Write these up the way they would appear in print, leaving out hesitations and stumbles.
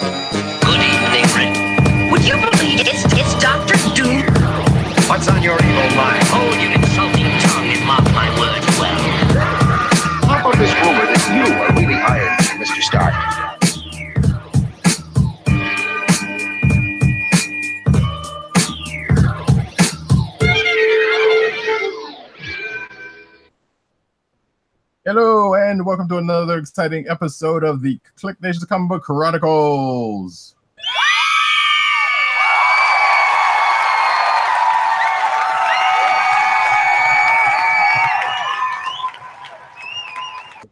Good evening, Red. Would you believe it's Dr. Doom? What's on your evil mind? Hold your insulting tongue and mark my words well. How about this rumor that you are really Iron Man, Mr. Stark? Hello, and welcome to another exciting episode of the KLIQ Nation's Comic Book Chronicles.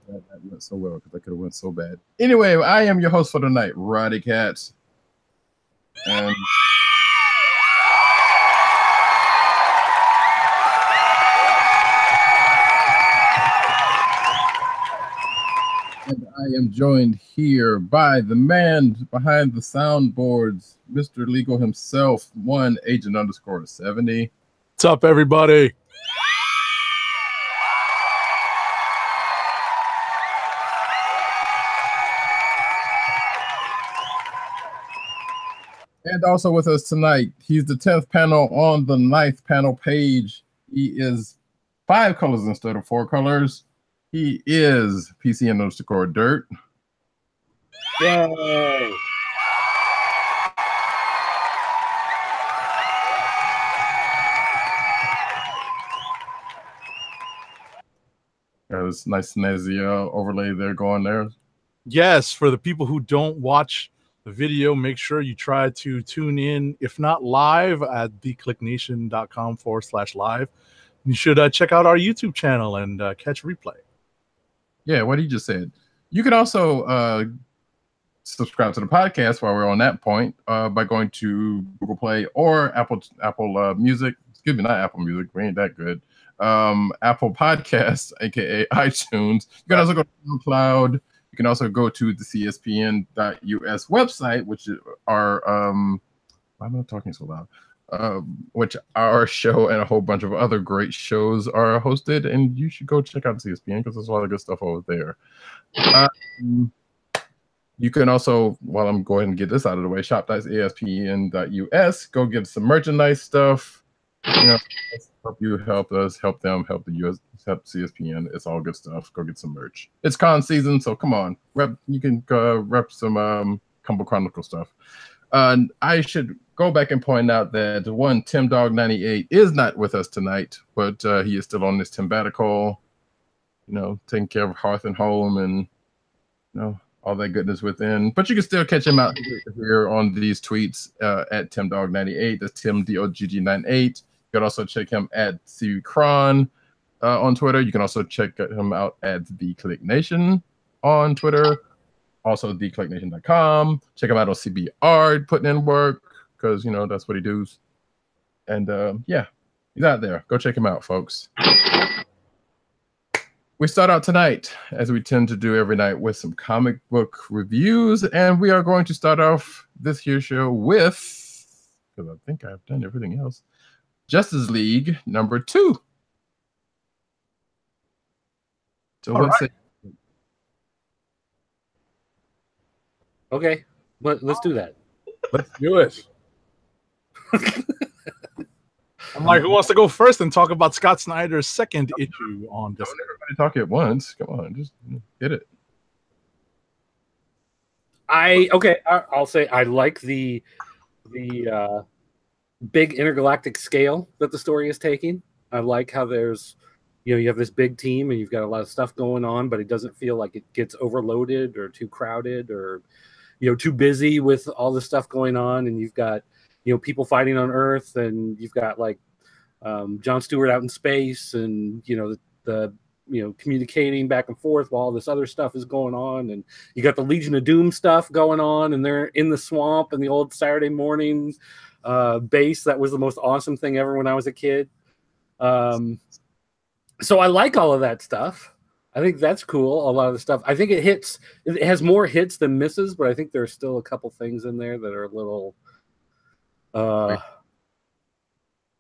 That went so well because I could have went so bad. Anyway, I am your host for tonight, Roddy Cat. And I am joined here by the man behind the soundboards, Mr. Legal himself, one Agent _ 70. What's up, everybody? And also with us tonight, he's the 10th panel on the 9th panel page. He is 5 colors instead of 4 colors. He is PC _ Dirt. Yay! Got this nice snazzy overlay there going there. Yes, for the people who don't watch the video, make sure you try to tune in, if not live, at thekliqnation.com/live. You should check out our YouTube channel and catch a replay. Yeah, what he just said. You can also subscribe to the podcast while we're on that point by going to Google Play or Apple Music. Excuse me, not Apple Music. We ain't that good. Apple Podcasts, aka iTunes. You can also go to SoundCloud. You can also go to the CSPN.us website, which are why am I talking so loud? Which our show and a whole bunch of other great shows are hosted, and you should go check out CSPN because there's a lot of good stuff over there. You can also, while I'm going and get this out of the way, shop.aspn.us. Go get some merchandise stuff. You know, help you, help us, help them, help the US, help CSPN. It's all good stuff. Go get some merch. It's con season, so come on, you can rep some Comic Book Chronicle stuff. I should go back and point out that one Tim Dog 98 is not with us tonight, but he is still on this Timbatical, you know, taking care of hearth and home and all that goodness within. But you can still catch him out here on these tweets at TimDog98. That's Tim DOGG98. You can also check him at CVCron on Twitter. You can also check him out at The KLIQ Nation on Twitter. Also, thekliqnation.com. Check him out on CBR, putting in work, because, that's what he does. And, yeah, he's out there. Go check him out, folks. We start out tonight, as we tend to do every night, with some comic book reviews. And we are going to start off this here show with, because I think I've done everything else, Justice League #2. So let's say. Okay, let's do that. Let's do it. I'm like, who wants to go first and talk about Scott Snyder's second issue on Justice? Don't everybody talk at once. Come on, just hit it. I'll say I like the big intergalactic scale that the story is taking. I like how there's, you have this big team and you've got a lot of stuff going on, but it doesn't feel like it gets overloaded or too crowded or, too busy with all the stuff going on. And you've got, people fighting on Earth, and you've got like John Stewart out in space, and the communicating back and forth while all this other stuff is going on, and you got the Legion of Doom stuff going on, and they're in the swamp and the old Saturday morning base. That was the most awesome thing ever when I was a kid. So I like all of that stuff. I think that's cool. A lot of the stuff. I think it has more hits than misses, but I think there's still a couple things in there that are a little.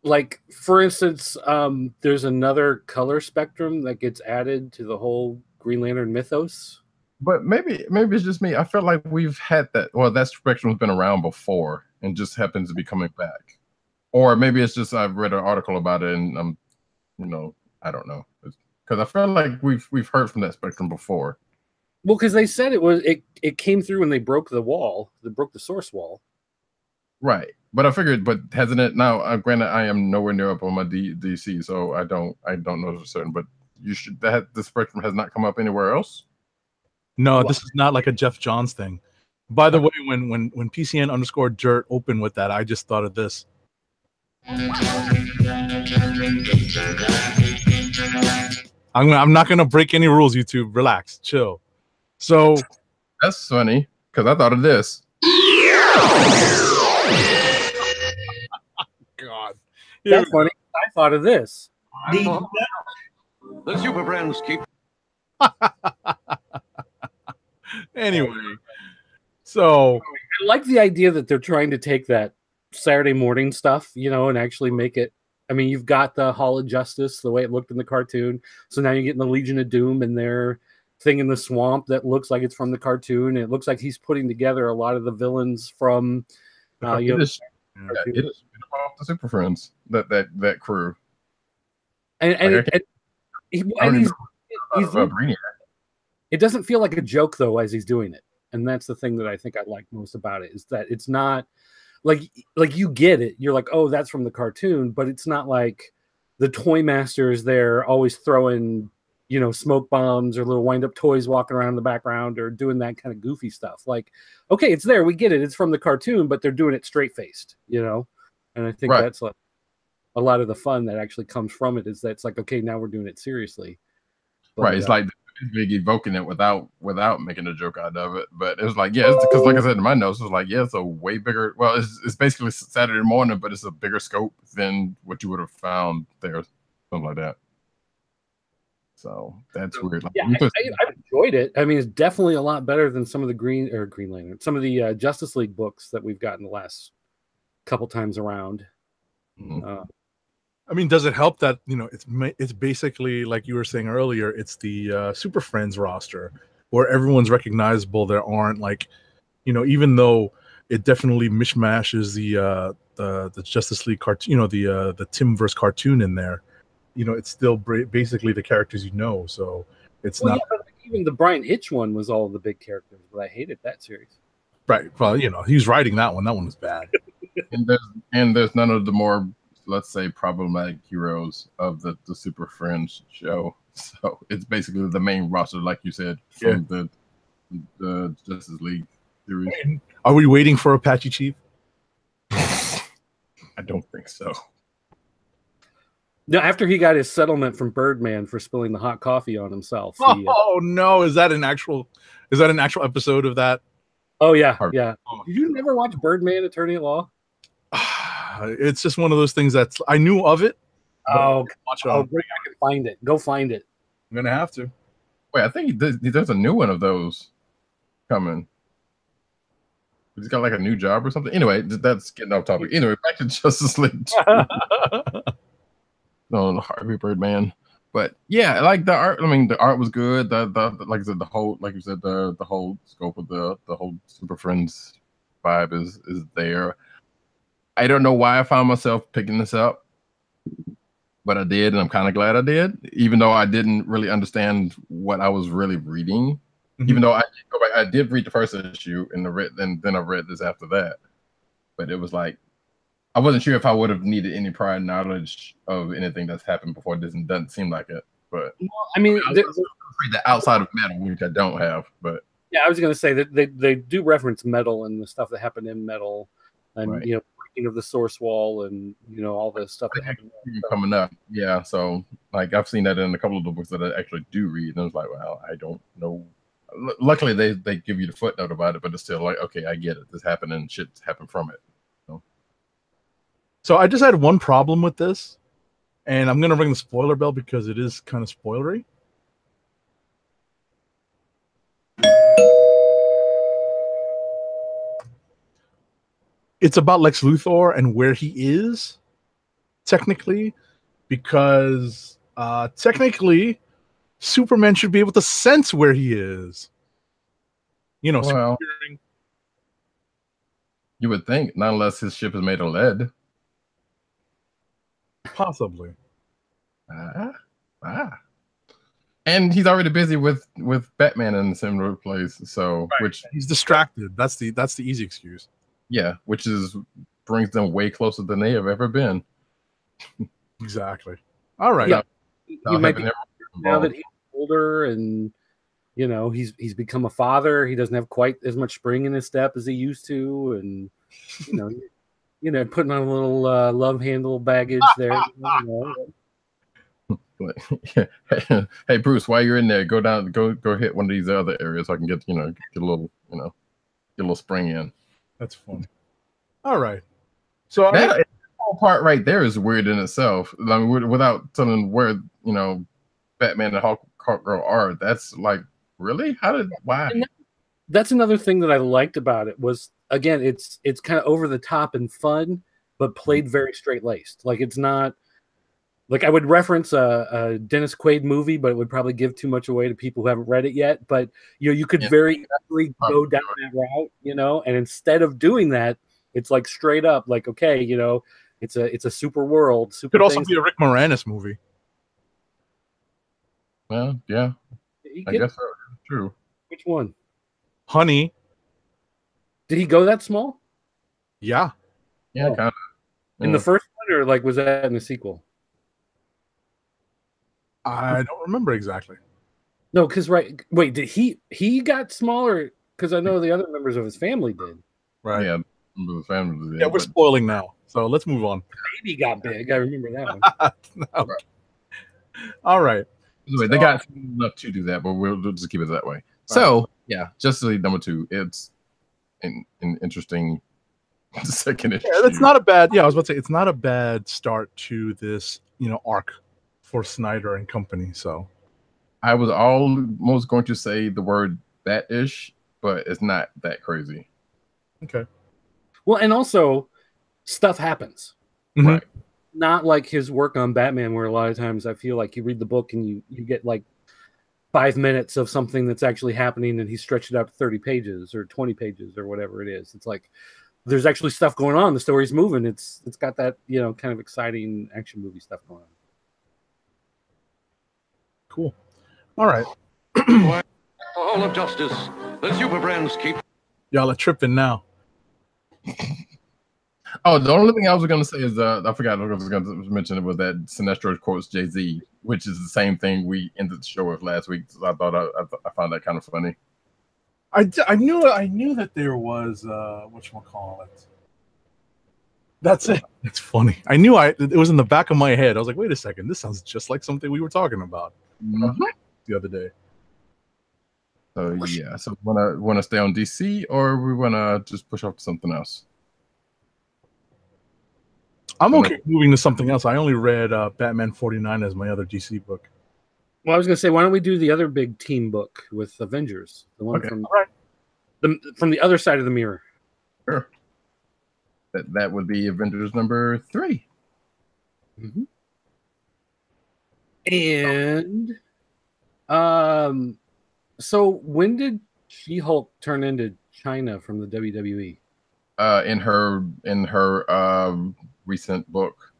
Like, for instance, there's another color spectrum that gets added to the whole Green Lantern mythos But maybe it's just me. I feel like we've had that. Well, that spectrum's been around before and just happens to be coming back. Or maybe it's just I've read an article about it and I'm, I don't know. Because I feel like we've heard from that spectrum before. Well, because they said it came through when they broke the wall. They broke the source wall. Right. But I figured, but hasn't it now? Granted, I am nowhere near up on my DC, so I don't know for certain. But the spectrum has not come up anywhere else. No, this is not like a Jeff Johns thing. By the way, when PCN_dirt opened with that, I just thought of this. I'm not gonna break any rules, YouTube. Relax, chill. So that's funny because I thought of this. God, that's funny. I thought of this. The Super Friends keep. Anyway, so I like the idea that they're trying to take that Saturday morning stuff, and actually make it. I mean, you've got the Hall of Justice, the way it looked in the cartoon. So now you're getting the Legion of Doom and their thing in the swamp that looks like it's from the cartoon. And it looks like he's putting together a lot of the villains from, it is off the Super Friends, that crew. It doesn't feel like a joke though as he's doing it, and that's the thing that I think I like most about it is that it's not like you get it. You're like, oh, that's from the cartoon, but it's not like the toy master is there always throwing smoke bombs or little wind up toys walking around in the background or doing that kind of goofy stuff. Like, okay, it's there, we get it, it's from the cartoon, but they're doing it straight faced, and I think that's like a lot of the fun that actually comes from it is that it's like, okay, now we're doing it seriously. But, right, it's like big evoking it without making a joke out of it. But it was like, yeah, because like I said in my notes, it was like, yeah, it's a way bigger. Well, it's basically Saturday morning, but it's a bigger scope than what you would have found there, something like that. So that's weird. Like, yeah, I enjoyed it. I mean, it's definitely a lot better than some of the Green Lantern, some of the Justice League books that we've gotten the last couple times around. Mm-hmm. I mean, does it help that it's basically like you were saying earlier? It's the Super Friends roster where everyone's recognizable. There aren't like, even though it definitely mishmashes the Justice League cartoon, the Timverse cartoon in there. It's still basically the characters so it's not. Yeah, but even the Brian Hitch one was all of the big characters, but I hated that series. Right. Well, he's writing that one. That one was bad. and there's none of the more, let's say, problematic heroes of the Super Friends show. So it's basically the main roster, like you said, from the Justice League series. Are we waiting for Apache Chief? I don't think so. No, after he got his settlement from Birdman for spilling the hot coffee on himself. No! Is that an actual episode of that? Oh yeah, yeah. Did you never watch Birdman, Attorney at Law? It's just one of those things that I knew of it. Oh, watch it. I can find it. Go find it. I'm gonna have to. Wait, I think there's a new one of those coming. He's got like a new job or something. Anyway, that's getting off topic. Anyway, back to Justice League. No, Harvey Birdman. But yeah, like the art. I mean, the art was good. The like I said, the whole, like you said, the whole scope of the whole Super Friends vibe is there. I don't know why I found myself picking this up, but I did, and I'm kind of glad I did, even though I didn't really understand what I was really reading. Mm-hmm. Even though I did read the first issue and then I read this after that, but it was like I wasn't sure if I would have needed any prior knowledge of anything that's happened before. This doesn't seem like it, but I mean, the outside of Metal, which I don't have, but yeah, I was going to say that they do reference Metal and the stuff that happened in Metal, and right. Breaking of the source wall, and all the stuff that happened coming up. Yeah, so like I've seen that in a couple of the books that I actually do read, and I was like, well, I don't know. Luckily, they give you the footnote about it, but it's still like, okay, I get it. This happened, and shit happened from it. So I just had one problem with this, and I'm going to ring the spoiler bell because it is kind of spoilery. It's about Lex Luthor and where he is, technically, because technically Superman should be able to sense where he is. You know, Well, securing. you would think, not unless his ship is made of lead. Possibly. Ah, ah. And he's already busy with Batman in a similar place. So, which He's distracted. That's the easy excuse. yeah, which is brings them way closer than they have ever been. Exactly. All right. Yeah. Without You might having be everyone now that involved. he's older and you know he's become a father. He doesn't have quite as much spring in his step as he used to, and you know, putting on a little love handle baggage there. Hey Bruce, while you're in there, go down, go hit one of these other areas so I can get get a little get a little spring in. That's funny. All right. So That whole part right there is weird in itself. I mean, without telling where Batman and Hawkgirl are, that's like really why? And that's another thing that I liked about it was again, it's kind of over the top and fun, but played very straight laced. Like it's not like I would reference a Dennis Quaid movie, but it would probably give too much away to people who haven't read it yet. But you could very easily go down that route, and instead of doing that, it's like straight up, like okay, it's a super world. Super could also things. be a Rick Moranis movie. Well, yeah, I guess so. True. Which one? Honey. Did he go that small? Yeah. Yeah, kind of. In the first one, or like was that in the sequel? I don't remember exactly. No, because wait, did he got smaller? Because I know the other members of his family did. Right. Yeah, the family. Yeah, we're spoiling now, so let's move on. Baby got big. I remember that one. No. All right. Anyway, they got enough to do that, but we'll just keep it that way. Right. So yeah, Justice League number 2. It's an interesting second issue. Yeah, that's not a bad. Yeah, I was about to say it's not a bad start to this, arc for Snyder and company. So I was almost going to say the word that-ish, but it's not that crazy. Okay. Well, and also stuff happens. Mm-hmm. Right. Not like his work on Batman, where a lot of times I feel like you read the book and you get like 5 minutes of something that's actually happening, and he stretched it out to 30 pages or 20 pages or whatever it is. It's like there's actually stuff going on. The story's moving. It's got that kind of exciting action movie stuff going on. Cool. All right. All of justice. The super brands keep. Y'all are tripping now. Oh, the only thing I was going to say is I forgot what I was going to mention. It was that Sinestro quotes Jay-Z, which is the same thing we ended the show with last week. So I thought I found that kind of funny. I knew that there was whatchamacallit. That's it. It's funny. I knew it was in the back of my head. I was like, wait a second, this sounds just like something we were talking about the other day. So yeah, so wanna stay on DC, or we wanna just push off to something else? I'm okay moving to something else. I only read Batman 49 as my other DC book. Well, I was going to say, why don't we do the other big team book with Avengers, the one from the other side of the mirror? Sure. That would be Avengers number 3. Mm-hmm. And so when did She-Hulk turn into China from the WWE? In her recent book.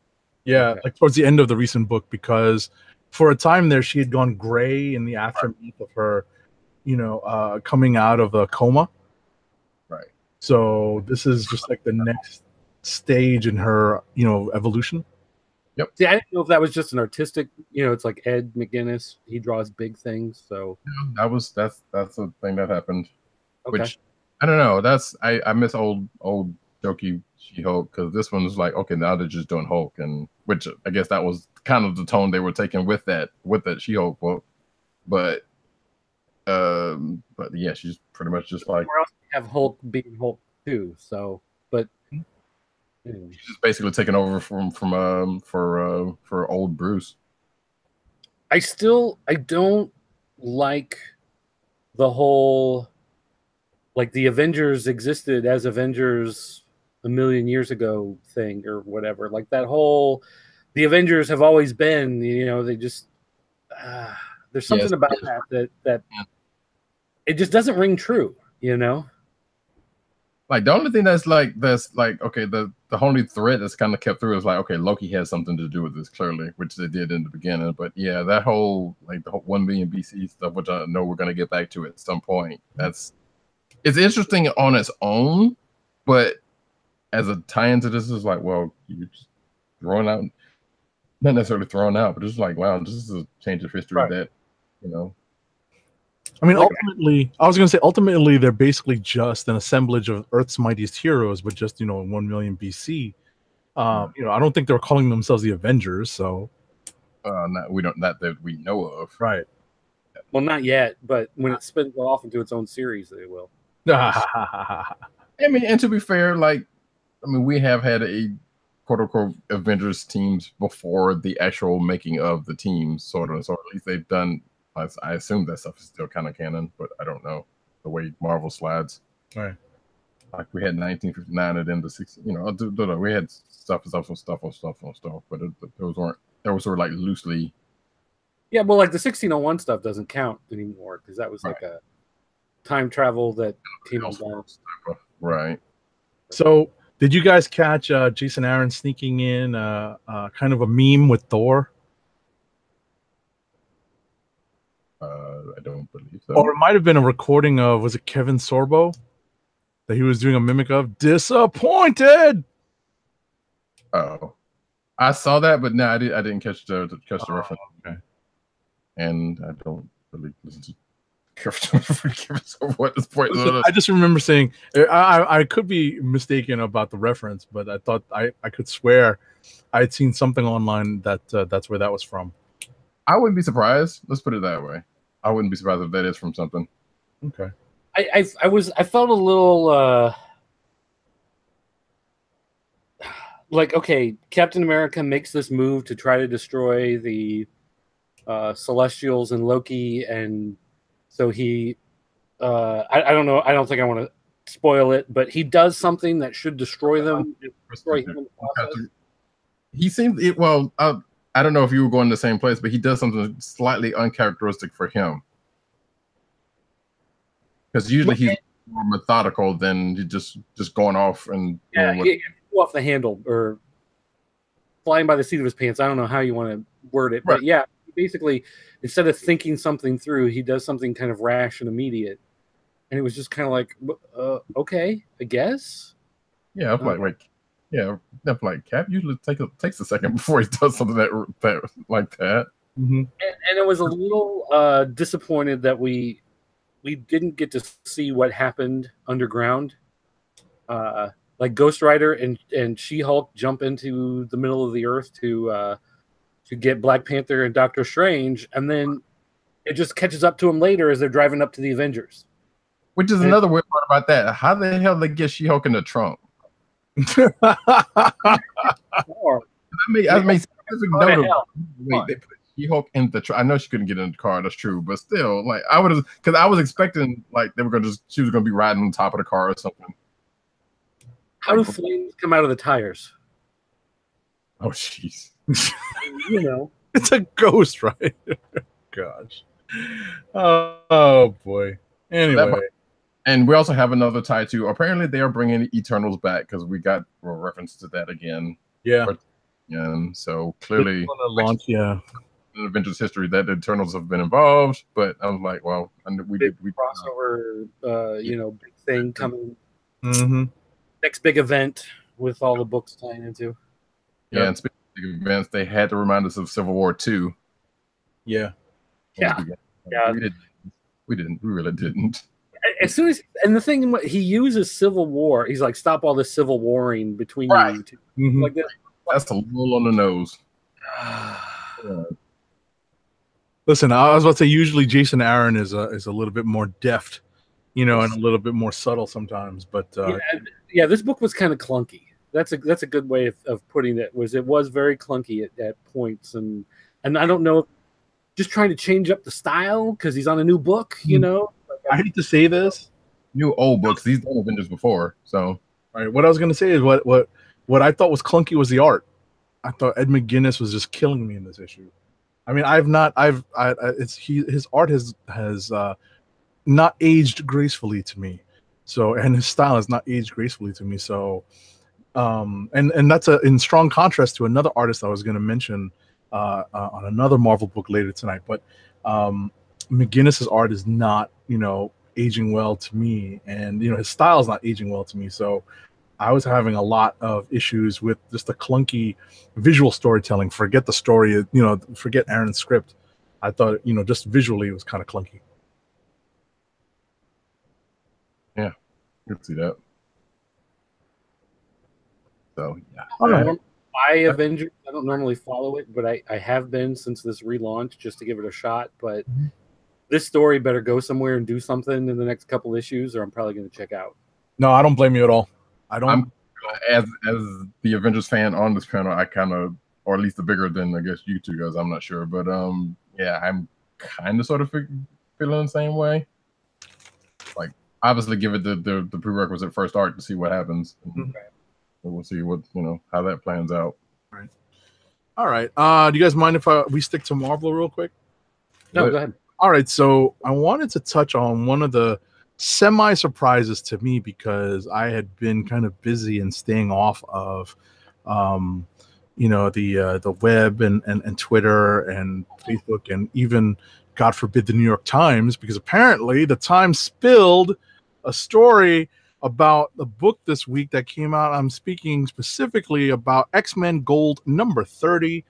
Yeah, like towards the end of the recent book, because for a time there she had gone gray in the aftermath of her, coming out of a coma. Right. So this is just like the next stage in her, evolution. Yep. See, I didn't know if that was just an artistic, it's like Ed McGuinness. He draws big things, so yeah, that's the thing that happened. Okay. Which I don't know. I miss old jokey She-Hulk, because this one was like, okay, now they're just doing Hulk, and which I guess that was kind of the tone they were taking with that She-Hulk book. But yeah, she's pretty much just like, where else have Hulk being Hulk too. So, but anyway. she's just basically taking over for old Bruce. I don't like the whole, like, the Avengers existed as Avengers a million years ago thing or whatever. Like that whole, the Avengers have always been, they just there's something about that it just doesn't ring true. you know. Like the only thing that's like okay, the only thread that's kind of kept through is like, okay, Loki has something to do with this clearly, which they did in the beginning. But yeah, that whole like the whole 1 million BC stuff, which I know we're gonna get back to at some point. It's interesting on its own, but as a tie into this is like, well, you're just throwing out, not necessarily thrown out, but it's like, wow, this is a change of history that, you know. I mean, ultimately, I was going to say, ultimately, they're basically just an assemblage of Earth's mightiest heroes, but just, in 1 million BC. I don't think they're calling themselves the Avengers, so. Not that we know of. Right. Well, not yet, but when it spins off into its own series, they will. I mean, and to be fair, we have had a quote-unquote Avengers teams before the actual making of the teams, sort of. So at least they've done. I assume that stuff is still kind of canon, but I don't know the way Marvel slides. Right. Like we had 1959 and then the 60. We had stuff, but those were sort of like loosely. Yeah, well, like the 1601 stuff doesn't count anymore because that was like a time travel that came and gone. Right. So, did you guys catch Jason Aaron sneaking in kind of a meme with Thor? I don't believe so. Or it might have been a recording of, was it Kevin Sorbo that he was doing a mimic of? Disappointed. Oh, I saw that, but no, I didn't catch the reference. Okay. And I don't really listen to Kevin Sorbo at this point. Listen, I just remember saying, I could be mistaken about the reference, but I thought I could swear I had seen something online that that's where that was from. I wouldn't be surprised. Let's put it that way. I wouldn't be surprised if that is from something. Okay. I felt a little like, okay, Captain America makes this move to try to destroy the Celestials and Loki, and so he I don't know, I don't think I want to spoil it, but he does something that should destroy them, destroy him in the process. He seems well. I don't know if you were going to the same place, but he does something slightly uncharacteristic for him. Because usually he's more methodical than just going off and off the handle or flying by the seat of his pants. I don't know how you want to word it, but yeah, basically, instead of thinking something through, he does something kind of rash and immediate, and it was just kind of like, okay, I guess. Yeah, like Cap usually takes a second before he does something that like that. Mm-hmm. And it was a little disappointed that we didn't get to see what happened underground. Like Ghost Rider and She-Hulk jump into the middle of the earth to get Black Panther and Doctor Strange, and then it just catches up to them later as they're driving up to the Avengers. Which is another weird part about that. How the hell they get She-Hulk in the trunk? I made specific note of wait, they put She-Hulk in the trunk. I know she couldn't get in the car, that's true, but still, like I would have, because I was expecting like she was gonna be riding on top of the car or something. How do flames come out of the tires? Oh jeez. It's a ghost, right? Gosh. Oh boy. Anyway. And we also have another tie to, apparently they are bringing Eternals back because we got a reference to that again. Yeah. So clearly, launch, in Avengers history, that Eternals have been involved. But I was like, well, we crossover, big thing coming. Mm-hmm. Next big event with all the books tying into. Yeah, and speaking of big events, they had to remind us of Civil War II. Yeah. We really didn't. As soon as, and the thing, he uses Civil War, he's like, stop all this civil warring between you two. Mm-hmm. Like that. That's a little on the nose. Listen, I was about to say, usually Jason Aaron is a little bit more deft, and a little bit more subtle sometimes. But this book was kind of clunky. That's a good way of putting it. It was very clunky at points, and I don't know, just trying to change up the style because he's on a new book, I hate to say this. New old books. He's done Avengers before, so. All right. What I was going to say is what I thought was clunky was the art. I thought Ed McGuinness was just killing me in this issue. I mean, his art has not aged gracefully to me. So, and his style has not aged gracefully to me. So, and that's in strong contrast to another artist I was going to mention on another Marvel book later tonight. But McGinnis's art is not, aging well to me, and his style is not aging well to me. So I was having a lot of issues with just the clunky visual storytelling. Forget the story, forget Aaron's script. I thought, just visually it was kind of clunky. Yeah, you can see that. So yeah. All right. Avengers, I don't normally follow it, but I have been since this relaunch just to give it a shot. But this story better go somewhere and do something in the next couple issues, or I'm probably going to check out. No, I don't blame you at all. I don't. As the Avengers fan on this panel, I kind of, or at least the bigger than I guess you two guys, I'm not sure, but yeah, I'm kind of sort of feeling the same way. Like, obviously, give it the prerequisite first art to see what happens. And we'll see what how that plans out. All right. Do you guys mind if we stick to Marvel real quick? No, go ahead. All right. So I wanted to touch on one of the semi surprises to me, because I had been kind of busy and staying off of, the web and Twitter and Facebook, and even, God forbid, the New York Times, because apparently the Times spilled a story about the book this week that came out. I'm speaking specifically about X-Men Gold number 30.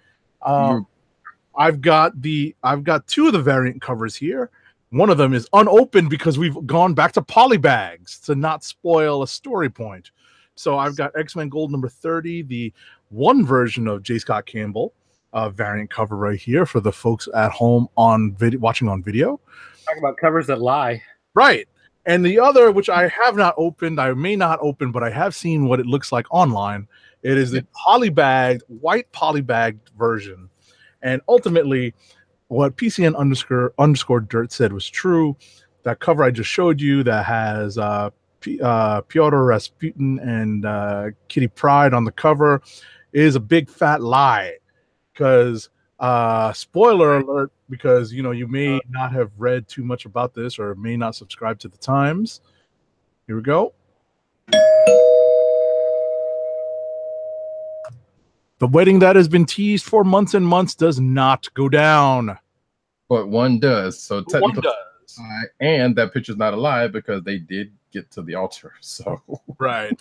I've got two of the variant covers here. One of them is unopened because we've gone back to polybags to not spoil a story point. So I've got X-Men Gold number 30, the one version of J. Scott Campbell variant cover right here for the folks at home on watching on video. Talk about covers that lie. Right. And the other, which I have not opened, I may not open, but I have seen what it looks like online. It is the white polybagged version. And ultimately, what PCN underscore dirt said was true. That cover I just showed you that has Pyotr Rasputin and Kitty Pryde on the cover is a big fat lie. Because spoiler alert, because you may not have read too much about this or may not subscribe to the Times. Here we go. The wedding that has been teased for months and months does not go down. But one does. So technically, one does. And that picture's not a lie because they did get to the altar. So right.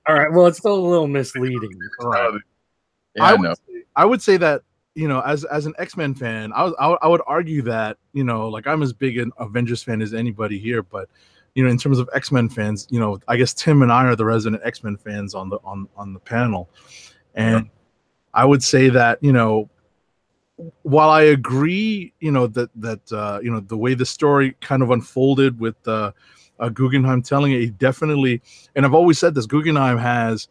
All right. Well, it's still a little misleading. Right. Yeah, I would say that as an X-Men fan, I would argue that like I'm as big an Avengers fan as anybody here, but in terms of X-Men fans, I guess Tim and I are the resident X-Men fans on the panel, and I would say that while I agree, that the way the story kind of unfolded with Guggenheim telling it, he definitely, and I've always said this, Guggenheim has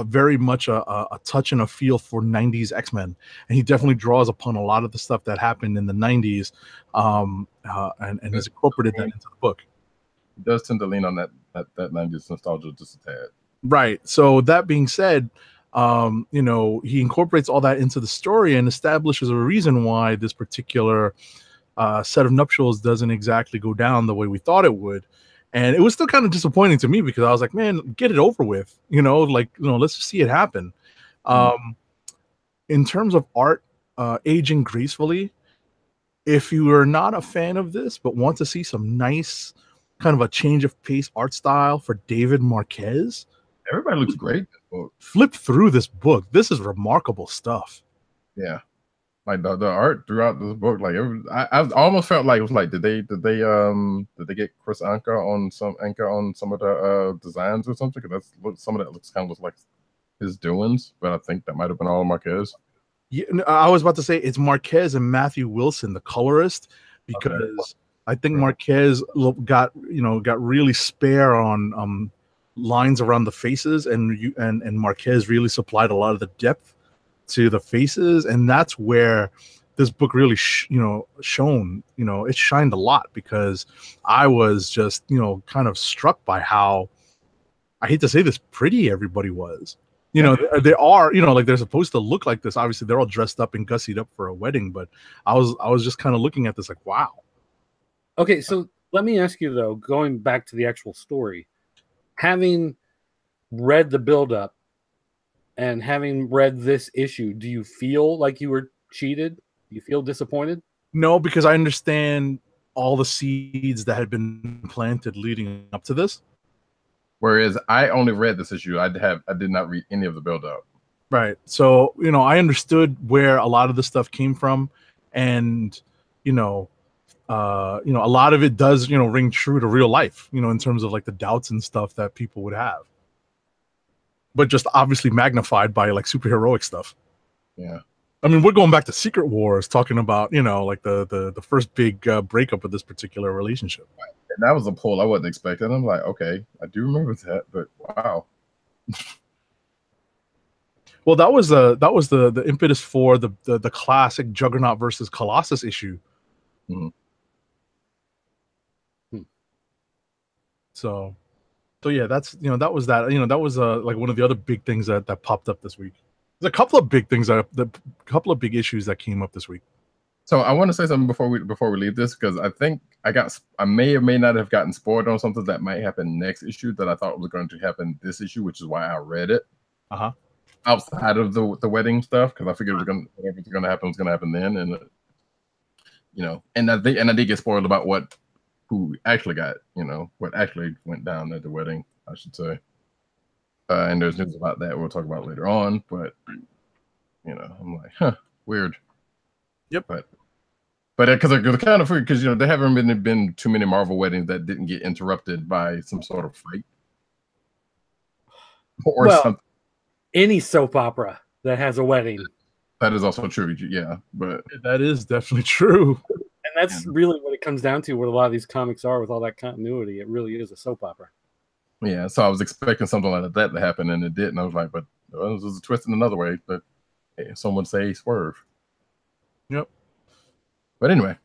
very much a touch and a feel for 90s X-Men, and he definitely draws upon a lot of the stuff that happened in the 90s and has incorporated that into the book. It does tend to lean on that 90s nostalgia just a tad. Right. So that being said, he incorporates all that into the story and establishes a reason why this particular set of nuptials doesn't exactly go down the way we thought it would. And it was still kind of disappointing to me because I was like, man, get it over with, let's just see it happen. In terms of art, aging gracefully, if you are not a fan of this, but want to see some nice kind of a change of pace art style for David Marquez, everybody looks great in this book. Flip through this book. This is remarkable stuff. Yeah. Like the art throughout this book, like I almost felt like it was like did they get Chris Anka on some of the designs or something? Because some of that looks kind of like his doings, but I think that might have been all Marquez. Yeah, I was about to say it's Marquez and Matthew Wilson, the colorist, because I think Marquez got really spare on lines around the faces, and Marquez really supplied a lot of the depth to the faces, and that's where this book really shone. It shined a lot because I was just kind of struck by how, I hate to say this, pretty everybody was. They are like they're supposed to look like this. Obviously they're all dressed up and gussied up for a wedding, but I was just kind of looking at this like, wow. Okay, so Let me ask you though, going back to the actual story, having read the build-up and having read this issue, do you feel like you were cheated? Do you feel disappointed? No, because I understand all the seeds that had been planted leading up to this. Whereas I only read this issue. I did not read any of the build up. Right. So, I understood where a lot of the stuff came from, and a lot of it does, ring true to real life, in terms of like the doubts and stuff that people would have. But just obviously magnified by like superheroic stuff. Yeah. I mean, we're going back to Secret Wars, talking about, like the first big breakup of this particular relationship. And that was a pull I wasn't expecting. I'm like, okay, I do remember that, but wow. Well, that was the impetus for the classic Juggernaut versus Colossus issue. Mm-hmm. So yeah, that was like one of the other big things that popped up this week. There's a couple of big things couple of big issues that came up this week. So I want to say something before we leave this, because I think I may or may not have gotten spoiled on something that might happen next issue that I thought was going to happen this issue, which is why I read it. Outside of the wedding stuff, because I figured whatever was going to happen was going to happen then, and and I did get spoiled about who actually got, what actually went down at the wedding, I should say. And there's news about that we'll talk about later on, but I'm like, huh, weird. Yep. But because it's kind of weird, because there haven't been too many Marvel weddings that didn't get interrupted by some sort of fight or something. Any soap opera that has a wedding. That is also true, yeah. But that is definitely true. And that's really what it comes down to, what a lot of these comics are with all that continuity. It really is a soap opera. Yeah, so I was expecting something like that to happen, and it didn't. I was like, but this is a twist in another way. But hey, someone say swerve. Yep. But anyway.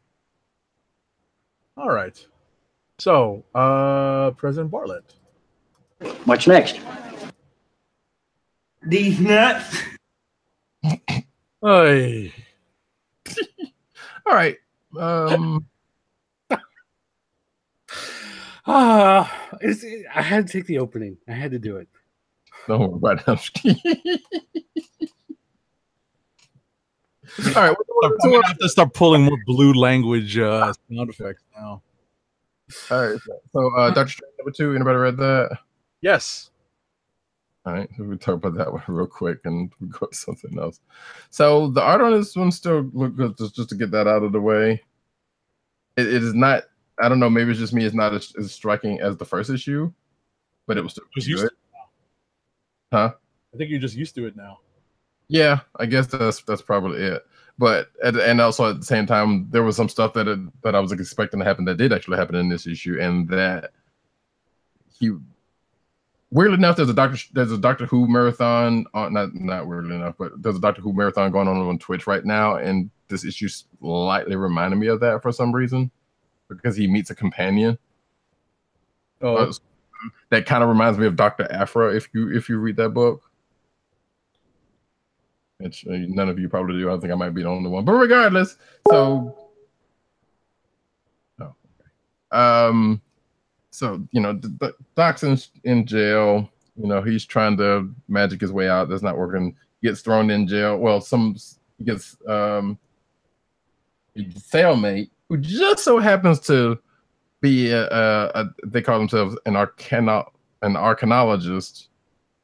All right. So, President Bartlett. What's next? These nuts. Hey. All right. I had to take the opening. I had to do it. No, right now. All right, I'm gonna have to start pulling more blue language sound effects now. All right, so Doctor Strange #2. Anybody read that? Yes. All right, so we'll talk about that one real quick, and we'll go to something else. So the art on this one still look good, just to get that out of the way. It is not. I don't know. Maybe it's just me. It's not as striking as the first issue, but it was still good. Huh? I think you're just used to it now. Yeah, I guess that's probably it. But and also at the same time, there was some stuff that I was expecting to happen that did actually happen in this issue, and that weirdly enough, there's a Doctor Who marathon on, not weirdly enough, but there's a Doctor Who marathon going on Twitch right now, and this issue slightly reminded me of that for some reason, because he meets a companion. Oh, that kind of reminds me of Dr. Aphra if you read that book. Which none of you probably do. I think I might be the only one, but regardless, so so Doc's in jail. He's trying to magic his way out. That's not working. Gets thrown in jail. Well, he gets a cellmate who just so happens to be they call themselves an arcanologist.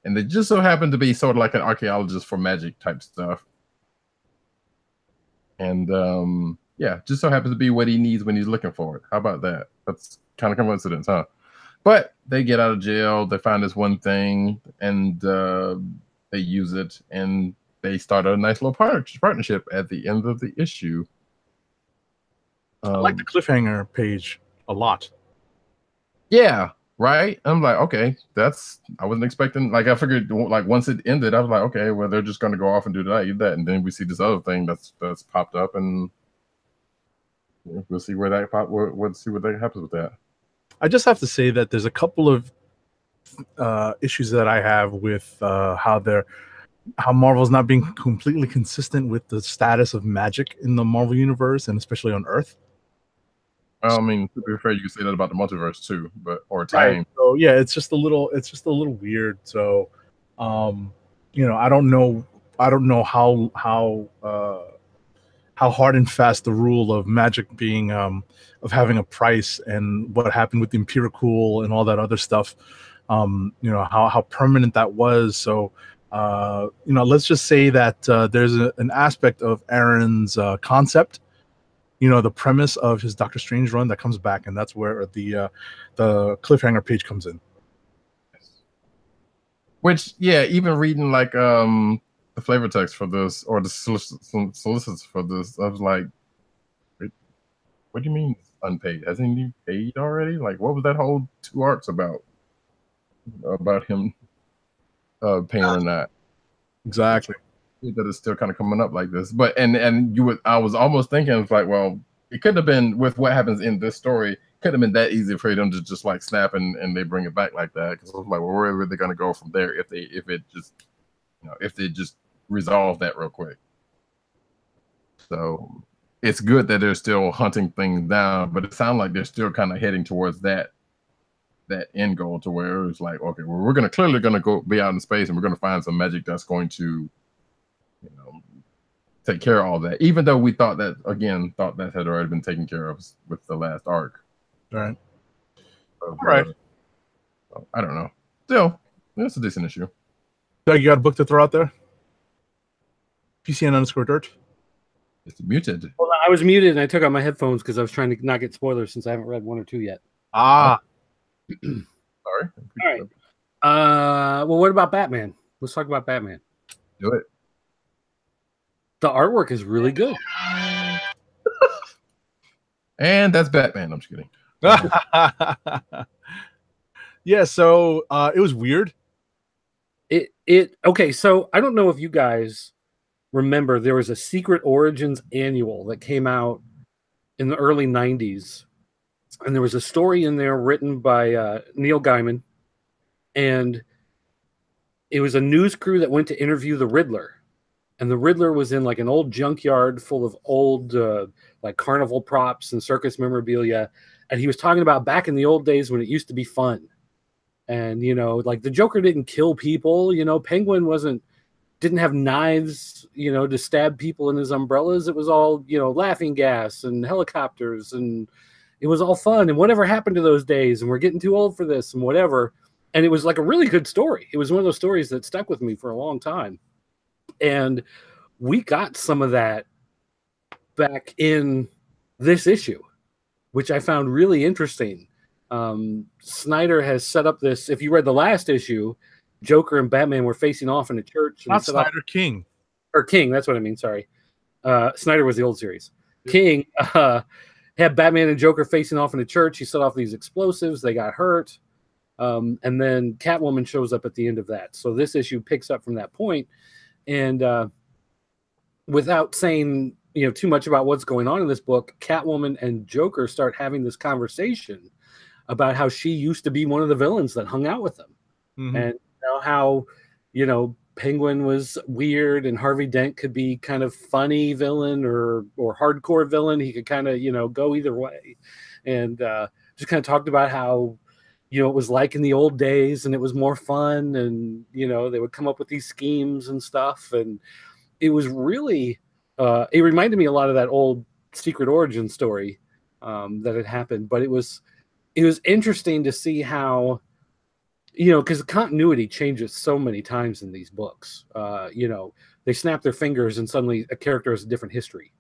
And they just so happen to be sort of like an archaeologist for magic type stuff. And yeah, just so happens to be what he needs when he's looking for it. How about that? That's kind of coincidence, huh? But they get out of jail, they find this one thing, and they use it, and they start a nice little partnership at the end of the issue. I like the cliffhanger page a lot. Yeah. Right? I'm like, okay, I wasn't expecting, I figured, once it ended, I was like, okay, well, they're just going to go off and do that, and then we see this other thing that's popped up, and we'll see where that see what happens with that. I just have to say that there's a couple of issues that I have with how Marvel's not being completely consistent with the status of magic in the Marvel universe, and especially on Earth. Well, I mean, to be fair, you could say that about the multiverse too, but or Right. time. So yeah, it's just a little weird. So, I don't know how hard and fast the rule of magic being of having a price and what happened with the empirical and all that other stuff. How permanent that was. So, let's just say that there's an aspect of Aaron's concept, the premise of his Doctor Strange run that comes back, and that's where the cliffhanger page comes in. Which, yeah, even reading like the flavor text for this or the solicits for this, I was like, wait, what do you mean unpaid? Hasn't he paid already? Like, what was that whole 2 arcs about him paying or not? Exactly. That is still kind of coming up like this, but I was almost thinking, it's like, well, it could have been with what happens in this story, could have been that easy for them to just like snap and they bring it back like that, because I was like, well, where are they going to go from there if they just resolve that real quick? So it's good that they're still hunting things down, but it sounds like they're still kind of heading towards that end goal, to where it's like, okay, well, we're clearly going to go be out in space and we're going to find some magic that's going to take care of all that, even though we thought that had already been taken care of with the last arc. Right. All right. I don't know. Still, it's a decent issue. Doug, you got a book to throw out there? PCN_dirt. It's muted. Well, I was muted and I took out my headphones because I was trying to not get spoilers since I haven't read 1 or 2 yet. Sorry. All right. Well, what about Batman? Let's talk about Batman. Do it. The artwork is really good. And that's Batman. I'm just kidding. Yeah, so it was weird. Okay, so I don't know if you guys remember, there was a Secret Origins annual that came out in the early 90s. And there was a story in there written by Neil Gaiman. And it was a news crew that went to interview the Riddler. And the Riddler was in like an old junkyard full of old like carnival props and circus memorabilia. And he was talking about back in the old days when it used to be fun. And, like the Joker didn't kill people. Penguin didn't have knives, to stab people in his umbrellas. It was all, laughing gas and helicopters. And it was all fun. And whatever happened to those days? And we're getting too old for this and whatever. And it was like a really good story. It was one of those stories that stuck with me for a long time. And we got some of that back in this issue, which I found really interesting. Snyder has set up this. If you read the last issue, Joker and Batman were facing off in a church. Not Snyder, King. Or King, that's what I mean, sorry. Snyder was the old series. King had Batman and Joker facing off in a church. He set off these explosives. They got hurt. And then Catwoman shows up at the end of that. So this issue picks up from that point. And without saying too much about what's going on in this book, Catwoman and Joker start having this conversation about how she used to be one of the villains that hung out with them. Mm-hmm. And how Penguin was weird and Harvey Dent could be kind of funny villain or hardcore villain. He could kind of go either way. And just kind of talked about how it was like in the old days and it was more fun, and they would come up with these schemes and stuff. And it was really it reminded me a lot of that old Secret Origin story that had happened. But it was interesting to see how, because the continuity changes so many times in these books. They snap their fingers and suddenly a character has a different history.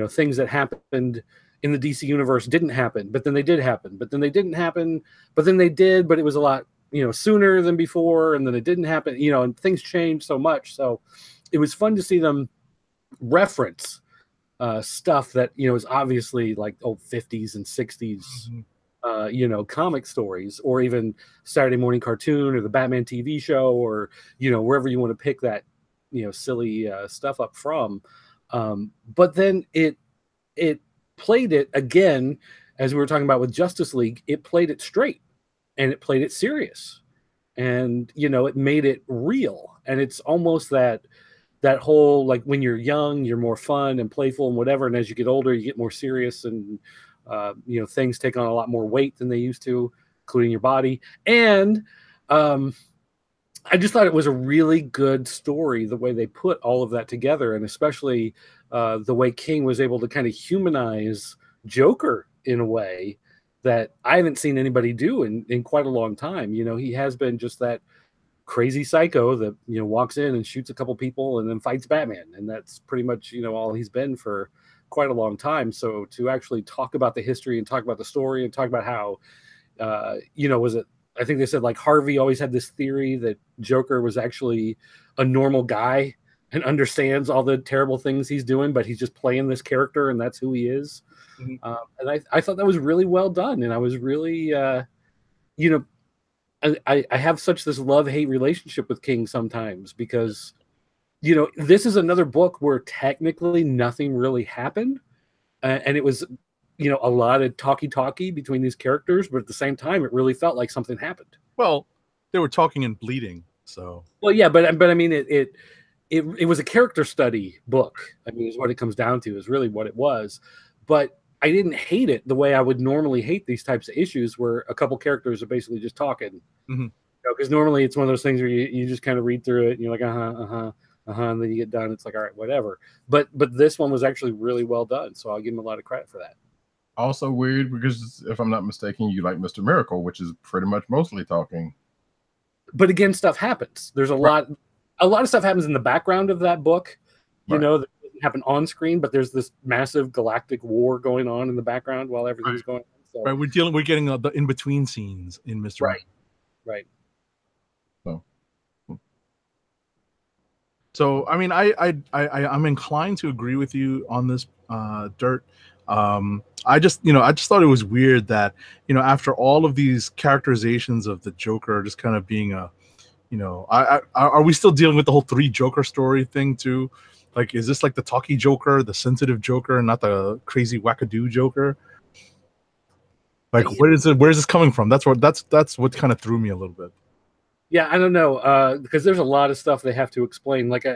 Things that happened in the DC universe didn't happen, but then they did happen, but then they didn't happen, but then they did, but it was a lot, sooner than before, and then it didn't happen, and things changed so much. So it was fun to see them reference stuff that, is obviously like old 50s and 60s, comic stories, or even Saturday morning cartoon or the Batman TV show, or, wherever you want to pick that, silly stuff up from. But then it played it again, as we were talking about with Justice League. It played it straight and it played it serious, and it made it real. And it's almost that whole, like, when you're young you're more fun and playful and whatever, and as you get older you get more serious and things take on a lot more weight than they used to, including your body. And I just thought it was a really good story, the way they put all of that together, and especially the way King was able to kind of humanize Joker in a way that I haven't seen anybody do in quite a long time. He has been just that crazy psycho that walks in and shoots a couple people and then fights Batman, and that's pretty much all he's been for quite a long time. So to actually talk about the history and talk about the story and talk about how was it, I think they said like Harvey always had this theory that Joker was actually a normal guy and understands all the terrible things he's doing, but he's just playing this character and that's who he is. Mm-hmm. And I thought that was really well done, and I was really I have such this love-hate relationship with King sometimes, because this is another book where technically nothing really happened, and it was a lot of talky between these characters, but at the same time it really felt like something happened. Well, they were talking and bleeding, so well, yeah, but I mean it was a character study book. I mean, is what it comes down to, is really what it was. But I didn't hate it the way I would normally hate these types of issues, where a couple characters are basically just talking. Mm-hmm. Because normally it's one of those things where you just kind of read through it and you're like, and then you get done. It's like, all right, whatever. But this one was actually really well done, so I'll give him a lot of credit for that. Also weird because, if I'm not mistaken, you like Mr. Miracle, which is pretty much mostly talking. But again, stuff happens. There's a lot of stuff happens in the background of that book. That doesn't happen on screen, but there's this massive galactic war going on in the background while everything's going on. So, we're getting the in between scenes in Mr. Right. Right. So I mean, I'm inclined to agree with you on this, Dirt. I just thought it was weird that after all of these characterizations of the Joker just kind of being a, are we still dealing with the whole 3 Joker story thing too? Like, is this like the talky Joker, the sensitive Joker, and not the crazy wackadoo Joker? Like, where's this coming from? That's what kind of threw me a little bit. Yeah, I don't know, because there's a lot of stuff they have to explain. Like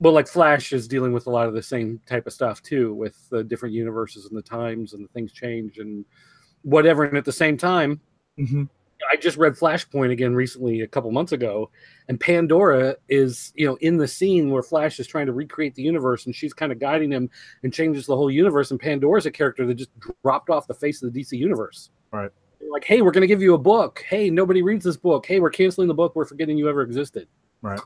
like Flash is dealing with a lot of the same type of stuff too, with the different universes and the times and the things change and whatever. And at the same time, I just read Flashpoint again recently, a couple months ago, and Pandora is, in the scene where Flash is trying to recreate the universe, and she's kind of guiding him and changes the whole universe. And Pandora's a character that just dropped off the face of the DC universe. Right. They're like, hey, we're going to give you a book. Hey, nobody reads this book. Hey, we're canceling the book. We're forgetting you ever existed. Right.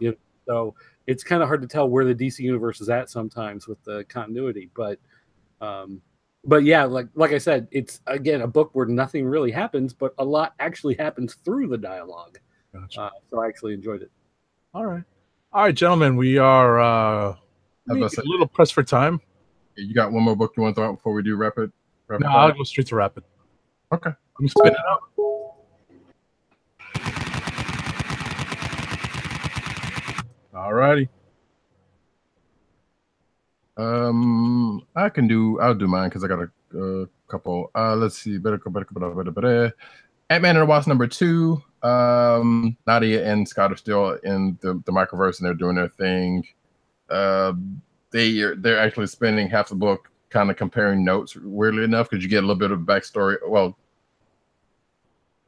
So it's kind of hard to tell where the DC universe is at sometimes with the continuity. But yeah, like I said, it's again a book where nothing really happens, but a lot actually happens through the dialogue. Gotcha. So I actually enjoyed it. All right, gentlemen, we are a little pressed for time. You got one more book you want to throw out before we do rapid? No, I'll go straight to rapid. Okay. Let me spin it out. All righty. I'll do mine because I got a couple. Let's see. Ant-Man and the Wasp #2. Nadia and Scott are still in the microverse and they're doing their thing. They're actually spending half the book kind of comparing notes, weirdly enough, because you get a little bit of backstory. Well,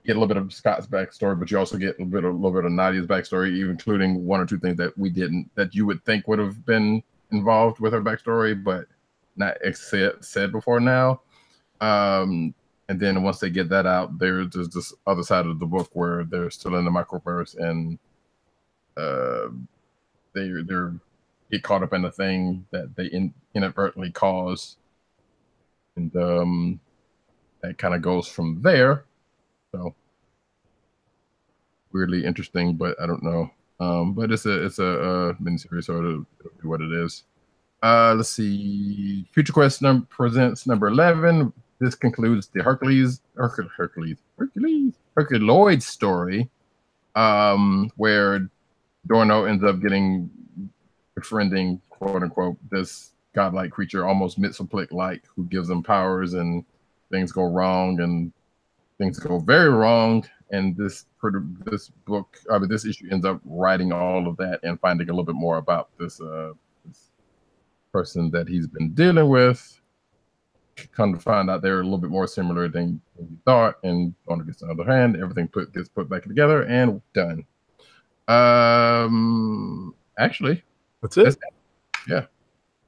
you get a little bit of Scott's backstory, but you also get a little bit of Nadia's backstory, even including 1 or 2 things that you would think would have been involved with her backstory, but not said before now. And then once they get that out, there's this other side of the book where they're still in the microverse and they get caught up in the thing that they inadvertently cause, and that kind of goes from there. So weirdly interesting, but I don't know. But it's a miniseries, so it'll be what it is. Let's see. Future Quest presents number 11. This concludes the Herculoid story, where Dorno ends up befriending, quote unquote, this godlike creature, almost Mxyzptlk-like, who gives them powers, and things go wrong and things go very wrong. And this issue ends up writing all of that and finding a little bit more about this person that he's been dealing with. come to find out they're a little bit more similar than you thought. And on the other hand, everything gets put back together and done. Actually, That's it. Yeah.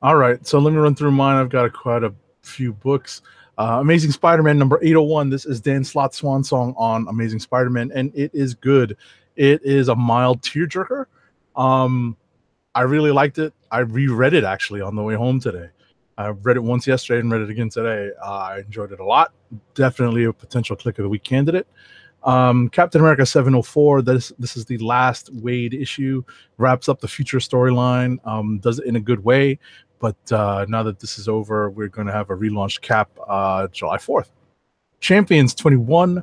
All right. So let me run through mine. I've got quite a few books. Amazing Spider-Man number 801. This is Dan Slott's swan song on Amazing Spider-Man, and it is good. It is a mild tearjerker. I really liked it. I reread it actually on the way home today. I read it once yesterday and read it again today. I enjoyed it a lot. Definitely a potential Click of the Week candidate. Captain America 704. This is the last Wade issue. Wraps up the future storyline. Does it in a good way. But now that this is over, we're going to have a relaunched Cap July 4th. Champions 21.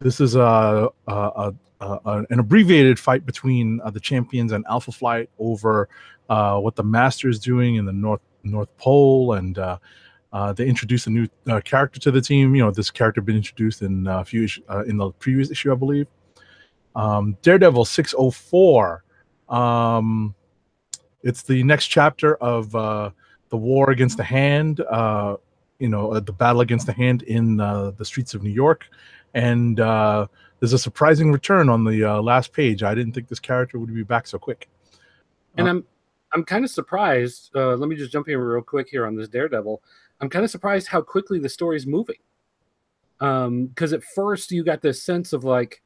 This is an abbreviated fight between the Champions and Alpha Flight over what the Master is doing in the North Pole, and they introduced a new character to the team. You know, this character had been introduced in a few in the previous issue, I believe. Daredevil 604. It's the next chapter of the war against the Hand. The battle against the Hand in the streets of New York, and there's a surprising return on the last page. I didn't think this character would be back so quick. And I'm kind of surprised. Let me just jump in real quick here on this Daredevil. I'm kind of surprised how quickly the story's moving. Because at first you got this sense of like,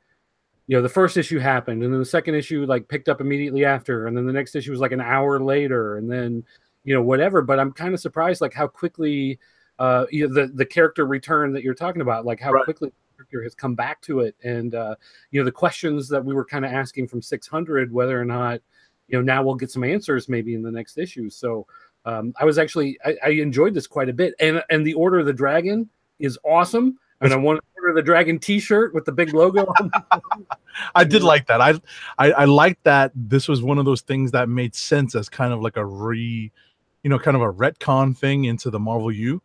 the first issue happened, and then the second issue like picked up immediately after, and then the next issue was like an hour later, and then whatever. But I'm kind of surprised like how quickly the character return that you're talking about, like how quickly the character has come back to it, and the questions that we were kind of asking from 600, whether or not now we'll get some answers maybe in the next issue. So I enjoyed this quite a bit, and the Order of the Dragon is awesome. And I want to order the Dragon T-shirt with the big logo on. I did like that. I liked that this was one of those things that made sense as kind of like a kind of a retcon thing into the Marvel U.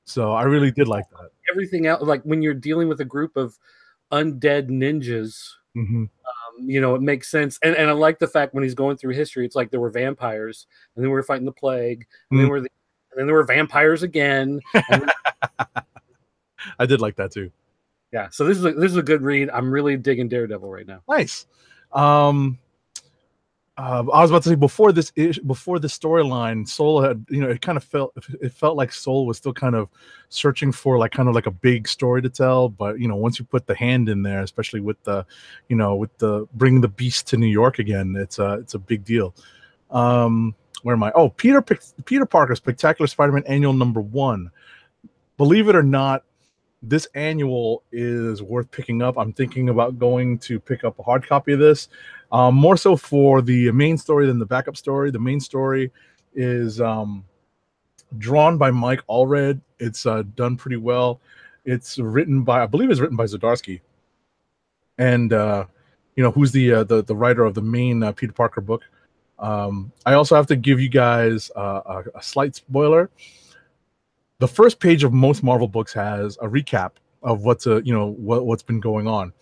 So I really did like that. Everything else, like when you're dealing with a group of undead ninjas, it makes sense. And I like the fact when he's going through history, it's like there were vampires, and then we were fighting the plague, and then there were vampires again. And I did like that too. Yeah, so this is a good read. I'm really digging Daredevil right now. Nice. I was about to say before this storyline, Soul had it felt like Soul was still kind of searching for like a big story to tell. But once you put the Hand in there, especially with the bringing the Beast to New York again, it's a big deal. Where am I? Oh, Peter Parker Spectacular Spider-Man Annual #1. Believe it or not, this annual is worth picking up. I'm thinking about going to pick up a hard copy of this, more so for the main story than the backup story. The main story is drawn by Mike Allred. It's done pretty well. It's written by, I believe it's written by Zdarsky. And, who's the writer of the main Peter Parker book. I also have to give you guys a slight spoiler. The first page of most Marvel books has a recap of what's been going on,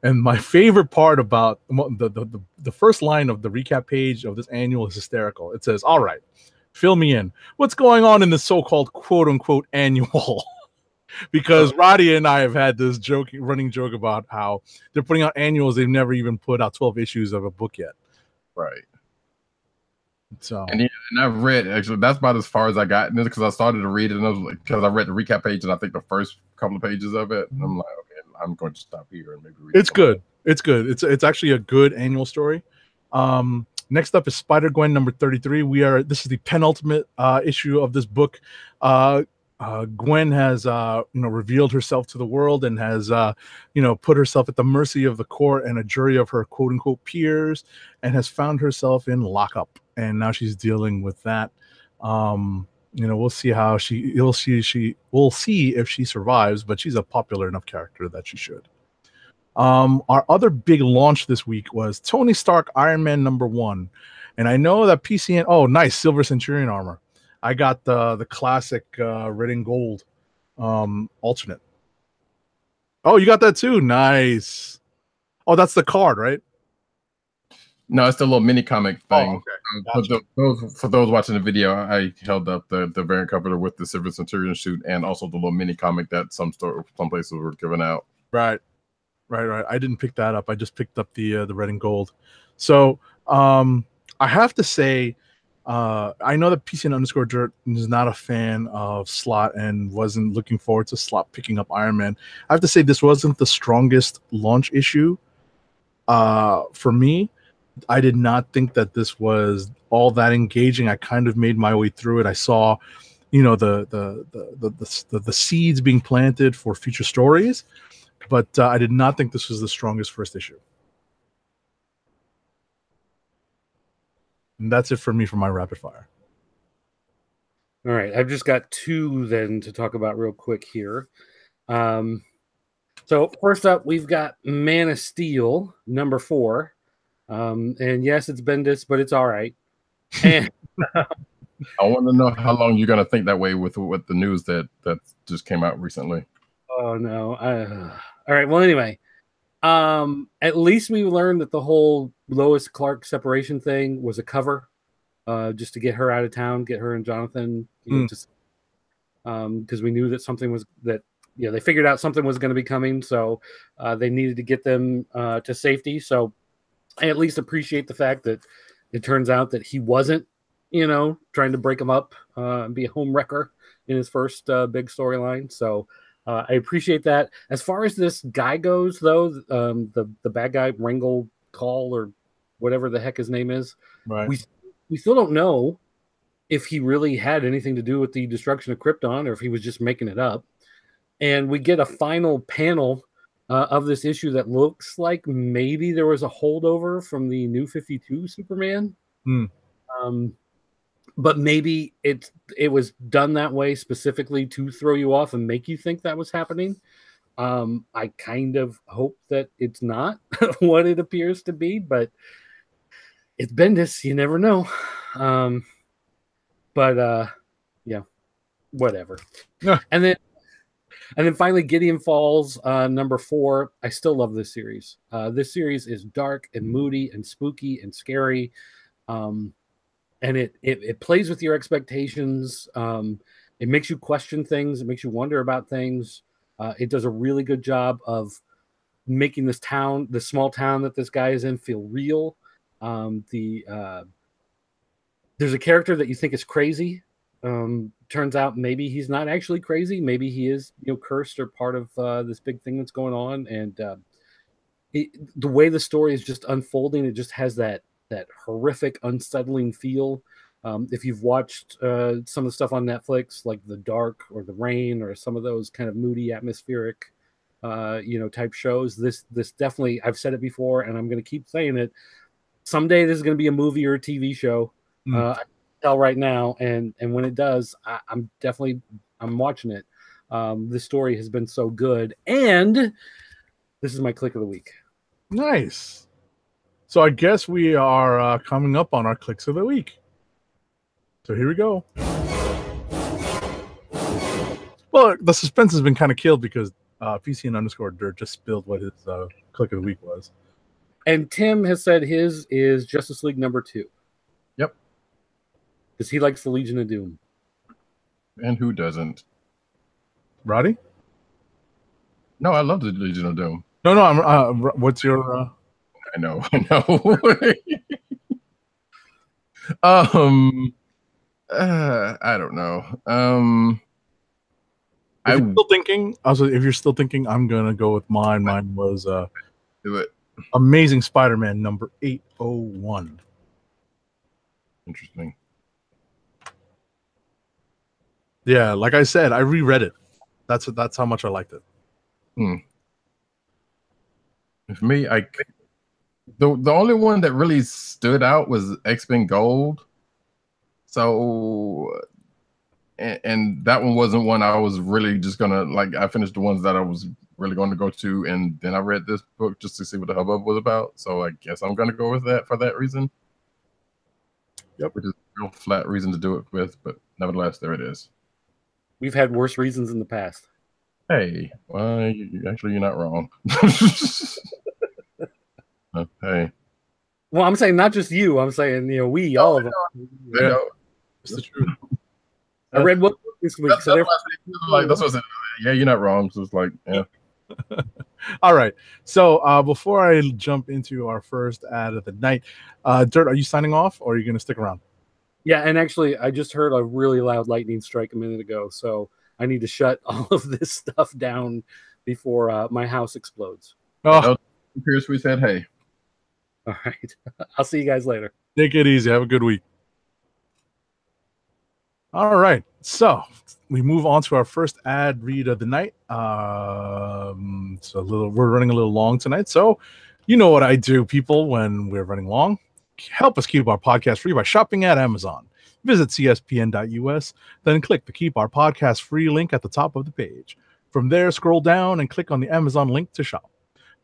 and my favorite part about the first line of the recap page of this annual is hysterical. It says, "All right, fill me in. What's going on in the so-called quote unquote annual?" Because Roddy and I have had this running joke about how they're putting out annuals. They've never even put out 12 issues of a book yet. Right. So and I've read, actually that's about as far as I got because I started to read it, and I was like, because I read the recap page and I think the first couple of pages of it, and I'm like, okay, I'm going to stop here and maybe read it's good. It's good. It's actually a good annual story. Next up is Spider-Gwen #33. This is the penultimate issue of this book. Gwen has revealed herself to the world and has put herself at the mercy of the court and a jury of her quote unquote peers, and has found herself in lockup, and now she's dealing with that. We'll see we'll see if she survives, but she's a popular enough character that she should. Our other big launch this week was Tony Stark Iron Man #1, and I know that PCN. Oh, nice Silver Centurion armor. I got the classic red and gold alternate. Oh, you got that too. Nice. Oh, that's the card, right? No, it's the little mini comic thing. Okay. For those watching the video, I held up the variant cover with the Silver Centurion suit and also the little mini comic that some places were giving out. Right. I didn't pick that up. I just picked up the red and gold. So I have to say, I know that PC and underscore Dirt is not a fan of Slott and wasn't looking forward to Slott picking up Iron Man. I have to say this wasn't the strongest launch issue for me. I did not think that this was all that engaging. I kind of made my way through it. I saw, the seeds being planted for future stories, but I did not think this was the strongest first issue. And that's it for me for my rapid fire. All right, I've just got two then to talk about real quick here. So first up, we've got Man of Steel #4. And yes, it's Bendis, but it's all right. And I want to know how long you're going to think that way with the news that just came out recently. Oh no! All right. Well, anyway, at least we learned that the whole Lois Clark separation thing was a cover, just to get her out of town, get her and Jonathan, because we knew that something was they figured out something was going to be coming, so they needed to get them to safety. So I at least appreciate the fact that it turns out that he wasn't, trying to break him up and be a home wrecker in his first big storyline. So I appreciate that. As far as this guy goes, though, the bad guy, Wrangle Call or whatever the heck his name is, right? We still don't know if he really had anything to do with the destruction of Krypton or if he was just making it up. And we get a final panel of this issue that looks like maybe there was a holdover from the New 52 Superman. But maybe it was done that way specifically to throw you off and make you think that was happening. I kind of hope that it's not what it appears to be, but it's Bendis. You never know. Yeah, whatever. Yeah. And then finally, Gideon Falls, #4. I still love this series. This series is dark and moody and spooky and scary. And it plays with your expectations. It makes you question things. It makes you wonder about things. It does a really good job of making this town, the small town that this guy is in, feel real. There's a character that you think is crazy. Turns out maybe he's not actually crazy. Maybe he is, cursed or part of this big thing that's going on. And the way the story is just unfolding, it just has that horrific, unsettling feel. If you've watched some of the stuff on Netflix, like The Dark or The Rain or some of those kind of moody, atmospheric, type shows, this definitely, I've said it before, and I'm going to keep saying it. Someday this is going to be a movie or a TV show. I can tell right now, and when it does, I'm watching it. This story has been so good, and this is my click of the week. Nice. So I guess we are coming up on our clicks of the week. So here we go. Well, the suspense has been kind of killed because PC and underscore Dirt just spilled what his click of the week was. And Tim has said his is Justice League #2. Yep. Because he likes the Legion of Doom. And who doesn't? Roddy? No, I love the Legion of Doom. No. What's your? I know. I don't know. If you're still thinking, I'm gonna go with mine. Mine was do it. Amazing Spider-Man #801. Interesting. Yeah, like I said, I reread it. That's how much I liked it. For me, the only one that really stood out was X-Men Gold. So, and that one wasn't one I was really just gonna like. I finished the ones that I was really going to go to, and then I read this book just to see what the hubbub was about. So I guess I'm gonna go with that for that reason. Yep, which is a real flat reason to do it with, but nevertheless, there it is. We've had worse reasons in the past. Hey, well, you're not wrong. Hey, Well, I'm saying not just you. I'm saying we, all of them. You know, It's the truth. I read one book this week, that's so they're what I said. Yeah, you're not wrong. So it's like, yeah. All right. So before I jump into our first ad of the night, Dirt, are you signing off or are you going to stick around? Yeah, and actually, I just heard a really loud lightning strike a minute ago, so I need to shut all of this stuff down before my house explodes. Oh, Pierce, we said, hey. All right. I'll see you guys later. take it easy. Have a good week. All right. So we move on to our first ad read of the night. We're running a little long tonight. So you know what I do, people, when we're running long. Help us keep our podcast free by shopping at Amazon. Visit cspn.us, then click the Keep Our Podcast Free link at the top of the page. From there, scroll down and click on the Amazon link to shop.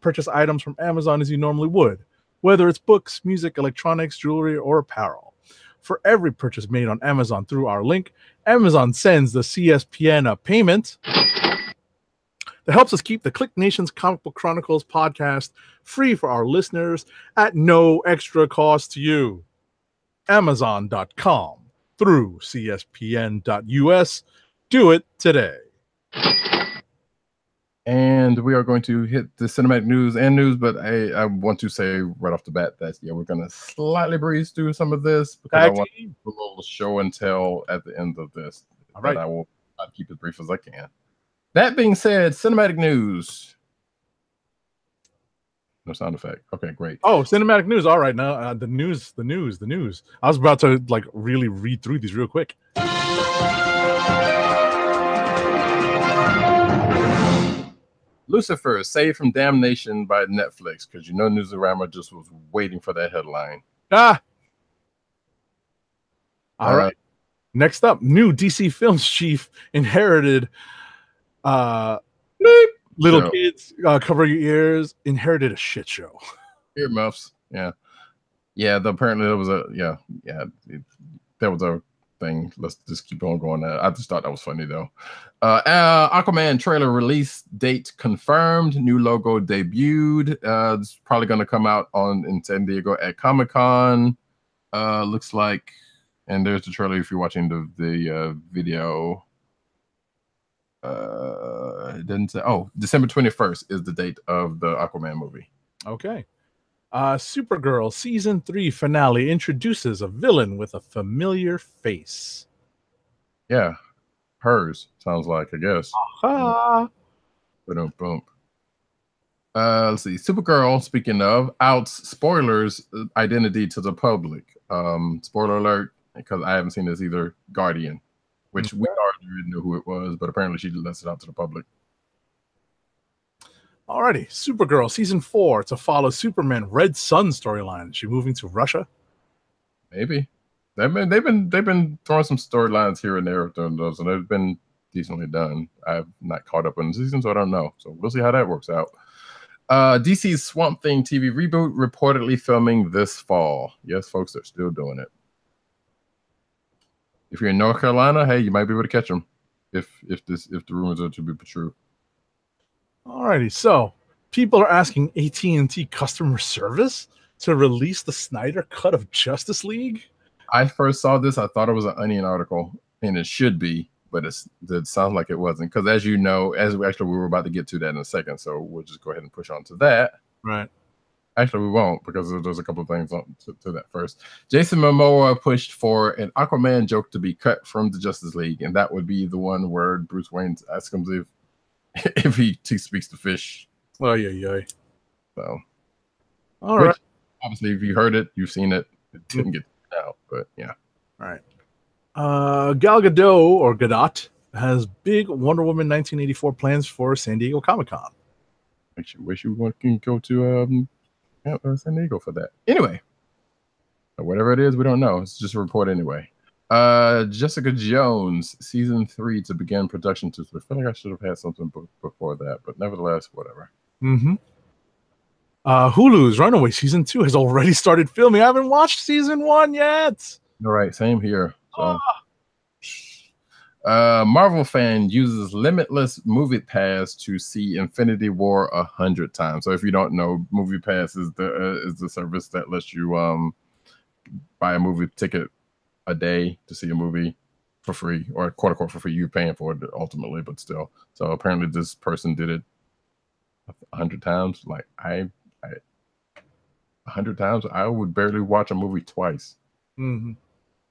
Purchase items from Amazon as you normally would, whether it's books, music, electronics, jewelry, or apparel. For every purchase made on Amazon through our link, Amazon sends the CSPN a payment that helps us keep the Click Nation's Comic Book Chronicles podcast free for our listeners at no extra cost to you. Amazon.com through CSPN.us. Do it today. And we are going to hit the cinematic news, but I want to say right off the bat that we're going to slightly breeze through some of this because I want a little show and tell at the end of this. All right. I will try to keep it brief as I can. That being said, cinematic news. No sound effect. Okay, great. Oh, cinematic news. All right, now the news. I was about to really read through these real quick. Lucifer saved from damnation by Netflix, because Newsarama just was waiting for that headline. All right. Next up, new DC Films chief inherited little kids, cover your ears, inherited a shit show. Earmuffs. Yeah. Apparently there was there was a thing. Let's just keep on going. I just thought that was funny though. Aquaman trailer release date confirmed. New logo debuted. It's probably going to come out in San Diego at Comic-Con. Looks like, and there's the trailer if you're watching the video. It didn't say. Oh, December 21st is the date of the Aquaman movie. Okay. Supergirl season 3 finale introduces a villain with a familiar face. Yeah, hers sounds like, I guess. Boom. Let's see. Supergirl, speaking of, outs spoilers identity to the public. Spoiler alert, because I haven't seen this either. Guardian, which we already knew who it was, but apparently she lets it out to the public. Alrighty, Supergirl season 4 to follow Superman Red Sun storyline. Is she moving to Russia? Maybe. They've been throwing some storylines here and there during those, and they've been decently done. I've not caught up on the season, so I don't know. So we'll see how that works out. DC's Swamp Thing TV reboot reportedly filming this fall. Yes, folks, they're still doing it. If you're in North Carolina, hey, you might be able to catch them if the rumors are to be true. Alrighty, so people are asking AT&T customer service to release the Snyder Cut of Justice League. I first saw this, I thought it was an Onion article, and it should be, but it sounds like it wasn't. Because as you know, we were about to get to that in a second, so we'll just go ahead and push on to that. Right. Actually, we won't, because there's a couple of things to that first. Jason Momoa pushed for an Aquaman joke to be cut from the Justice League, and that would be the one where Bruce Wayne asks him if he speaks to fish. Oh, yeah. So, all right. Obviously, if you heard it, you've seen it. It didn't get out, but yeah. All right. Gal Gadot has big Wonder Woman 1984 plans for San Diego Comic-Con. Wish you can go to San Diego for that. Anyway, whatever it is, we don't know. It's just a report anyway. Jessica Jones season 3 to begin production. I feel like I should have had something before that, but nevertheless, whatever. Hulu's Runaway season 2 has already started filming. I haven't watched season 1 yet. All right, same here. So. Marvel fan uses limitless movie pass to see Infinity War 100 times. So if you don't know, Movie Pass is the service that lets you buy a movie ticket a day to see a movie for free, or quote unquote for free. You're paying for it ultimately, but still. So apparently this person did it 100 times. Like I 100 times, I would barely watch a movie twice. Mm-hmm.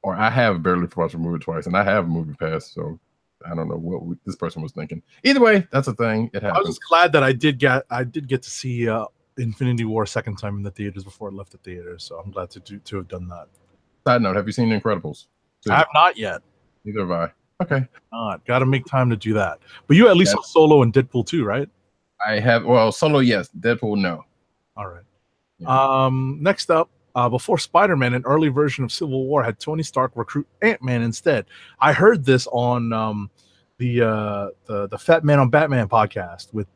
Or I have barely watched a movie twice, and I have a movie pass, so I don't know what this person was thinking. Either way, that's a thing. It I happens. was just glad that I did get to see Infinity War a second time in the theaters before I left the theater. So I'm glad to have done that. Side note: have you seen Incredibles? I have not yet. Neither have I. Okay. Got to make time to do that. But you at least saw Solo and Deadpool too, right? I have. Well, Solo, yes. Deadpool, no. All right. Yeah. Next up, before Spider-Man, an early version of Civil War had Tony Stark recruit Ant-Man instead. I heard this on the Fat Man on Batman podcast with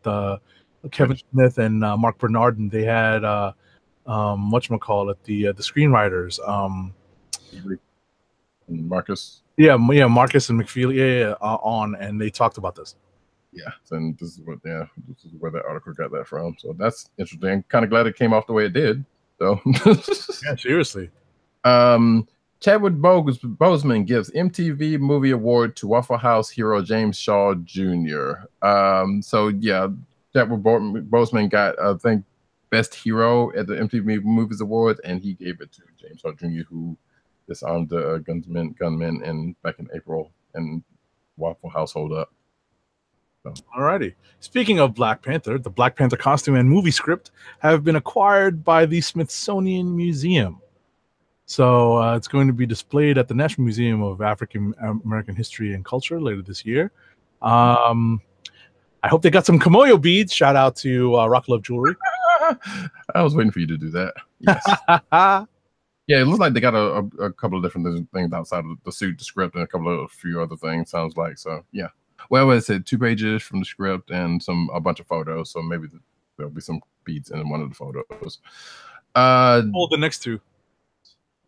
Kevin Smith and Mark Bernard, and they had whatchamacallit, the screenwriters. Marcus. Yeah, Marcus and McFeely, on, and they talked about this. Yeah, and this is where that article got that from. So that's interesting. Kind of glad it came off the way it did. So yeah, seriously. Chadwick Boseman gives MTV Movie Award to Waffle House hero James Shaw Jr. So yeah, Chadwick Boseman got I think Best Hero at the MTV Movies Awards, and he gave it to James Shaw Jr., who disarmed the gunmen in back in April, and Waffle House hold up. So. Alrighty. Speaking of Black Panther, the Black Panther costume and movie script have been acquired by the Smithsonian Museum. So it's going to be displayed at the National Museum of African American History and Culture later this year. I hope they got some Kimoyo beads. Shout out to Rock Love Jewelry. I was waiting for you to do that. Yes. Yeah, it looks like they got a couple of different things outside of the suit, the script, and a few other things. Sounds like so. Yeah. Well, it said 2 pages from the script and a bunch of photos. So maybe there'll be some beads in one of the photos. The next two.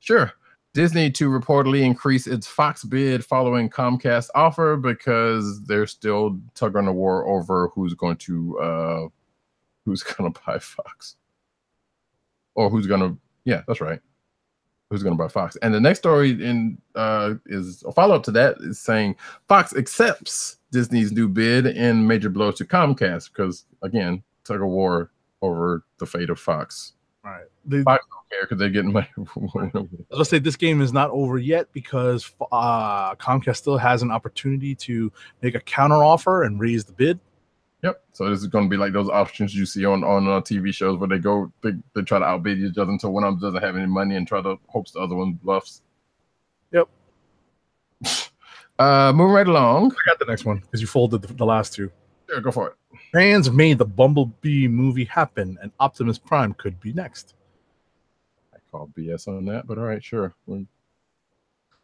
Sure. Disney to reportedly increase its Fox bid following Comcast offer because they're still tugging a war over who's going to buy Fox, or who's going to. Yeah, that's right. Who's going to buy Fox? And the next story is a follow up to that is saying Fox accepts Disney's new bid in major blow to Comcast because again, tug of war over the fate of Fox. Right. Fox don't care because they're getting money. Let's say this game is not over yet because Comcast still has an opportunity to make a counter offer and raise the bid. Yep. So this is going to be like those options you see on TV shows where they try to outbid each other until one of them doesn't have any money and try to hopes the other one bluffs. Yep. Moving right along. I got the next one because you folded the last two. Sure, go for it. Fans made the Bumblebee movie happen, and Optimus Prime could be next. I call BS on that, but all right, sure.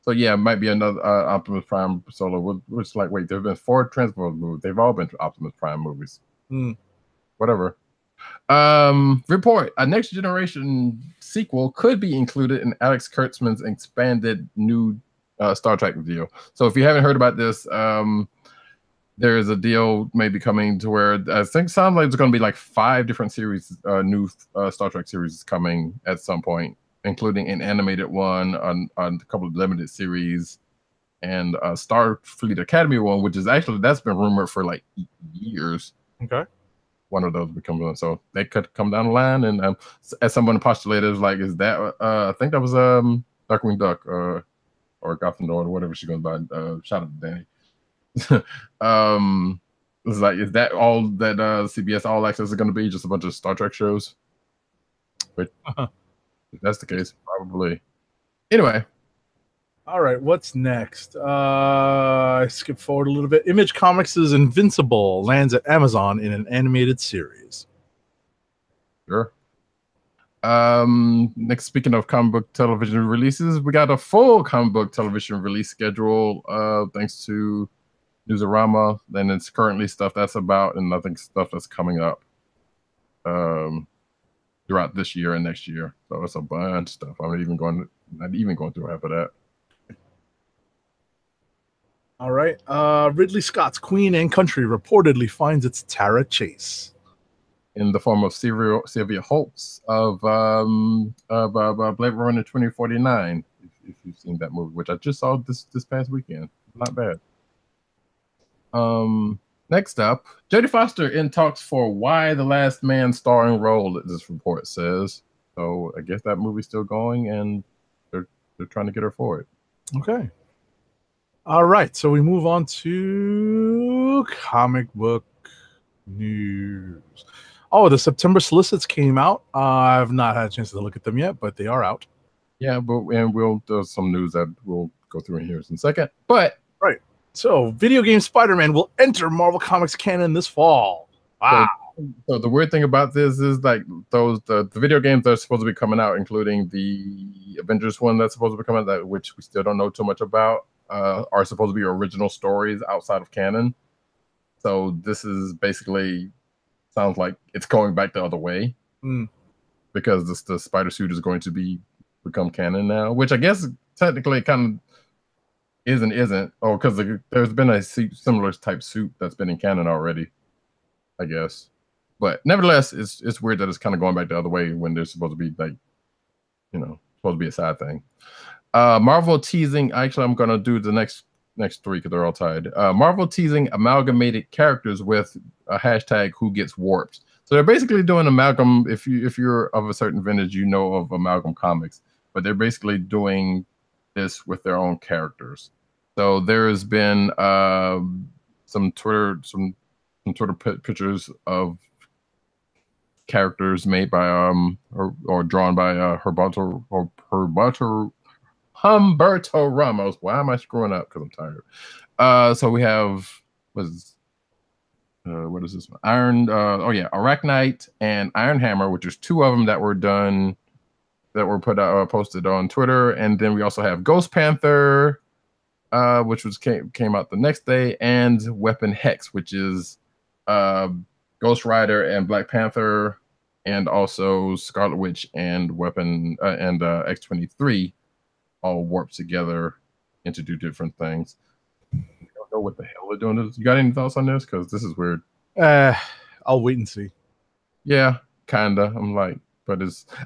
So yeah, it might be another Optimus Prime solo. Which like, wait, there have been 4 Transformers movies. They've all been Optimus Prime movies. Whatever. Report: a Next Generation sequel could be included in Alex Kurtzman's expanded new Star Trek deal. So if you haven't heard about this, there is a deal maybe coming to where I think sounds like there's going to be like 5 different series, new Star Trek series coming at some point, including an animated one, on a couple of limited series, and a Starfleet Academy one, which is actually that's been rumored for like years. Okay. One of those becomes so they could come down the line, and as someone postulated, like, is that I think that was Darkwing Duck or Gotham or whatever she's going by. Shout out to Danny. It's like, is that all that CBS All Access is going to be? Just a bunch of Star Trek shows? But if that's the case, probably. Anyway. All right, what's next? I skipped forward a little bit. Image Comics' Invincible lands at Amazon in an animated series. Sure. Next, speaking of comic book television releases, we got a full comic book television release schedule, thanks to Newsarama. Then it's currently stuff that's about, and I think stuff that's coming up throughout this year and next year. So it's a bunch of stuff. I'm not even going through half of that. All right. Ridley Scott's Queen and Country reportedly finds its Tara Chase in the form of Sylvia Holtz of Blade Runner 2049. If you've seen that movie, which I just saw this past weekend, not bad. Next up, Jodie Foster in talks for Y the Last Man starring role. This report says. So I guess that movie's still going, and they're trying to get her for it. Okay. All right. So we move on to comic book news. Oh, the September solicits came out. I've not had a chance to look at them yet, but they are out. Yeah, there's some news that we'll go through in here in a second. But right. So video game Spider-Man will enter Marvel Comics canon this fall. Wow. So the weird thing about this is like the video games that are supposed to be coming out, including the Avengers one that's supposed to be coming out, which we still don't know too much about, are supposed to be original stories outside of canon. So this is basically sounds like it's going back the other way because the spider suit is going to become canon now, which I guess technically kind of is and isn't. Oh, because there's been a similar type suit that's been in canon already, I guess. But nevertheless, it's weird that it's kind of going back the other way when they're supposed to be like, supposed to be a side thing. Marvel teasing. Actually, I'm gonna do the next three because they're all tied. Marvel teasing amalgamated characters with a hashtag Who Gets Warped. So they're basically doing amalgam. If you're of a certain vintage, you know of Amalgam Comics, but they're basically doing this with their own characters. So there has been some Twitter pictures of characters made by or drawn by Humberto Ramos. Why am I screwing up? Because I'm tired. So we have what is this one? Arachnite and Iron Hammer, which is two of them that were done that were posted on Twitter, and then we also have Ghost Panther, which came out the next day, and Weapon Hex, which is Ghost Rider and Black Panther, and also Scarlet Witch and Weapon and X-23 all warped together into two different things. I don't know what the hell they're doing. You got any thoughts on this? Because this is weird. I'll wait and see. Yeah, kinda. I'm like, but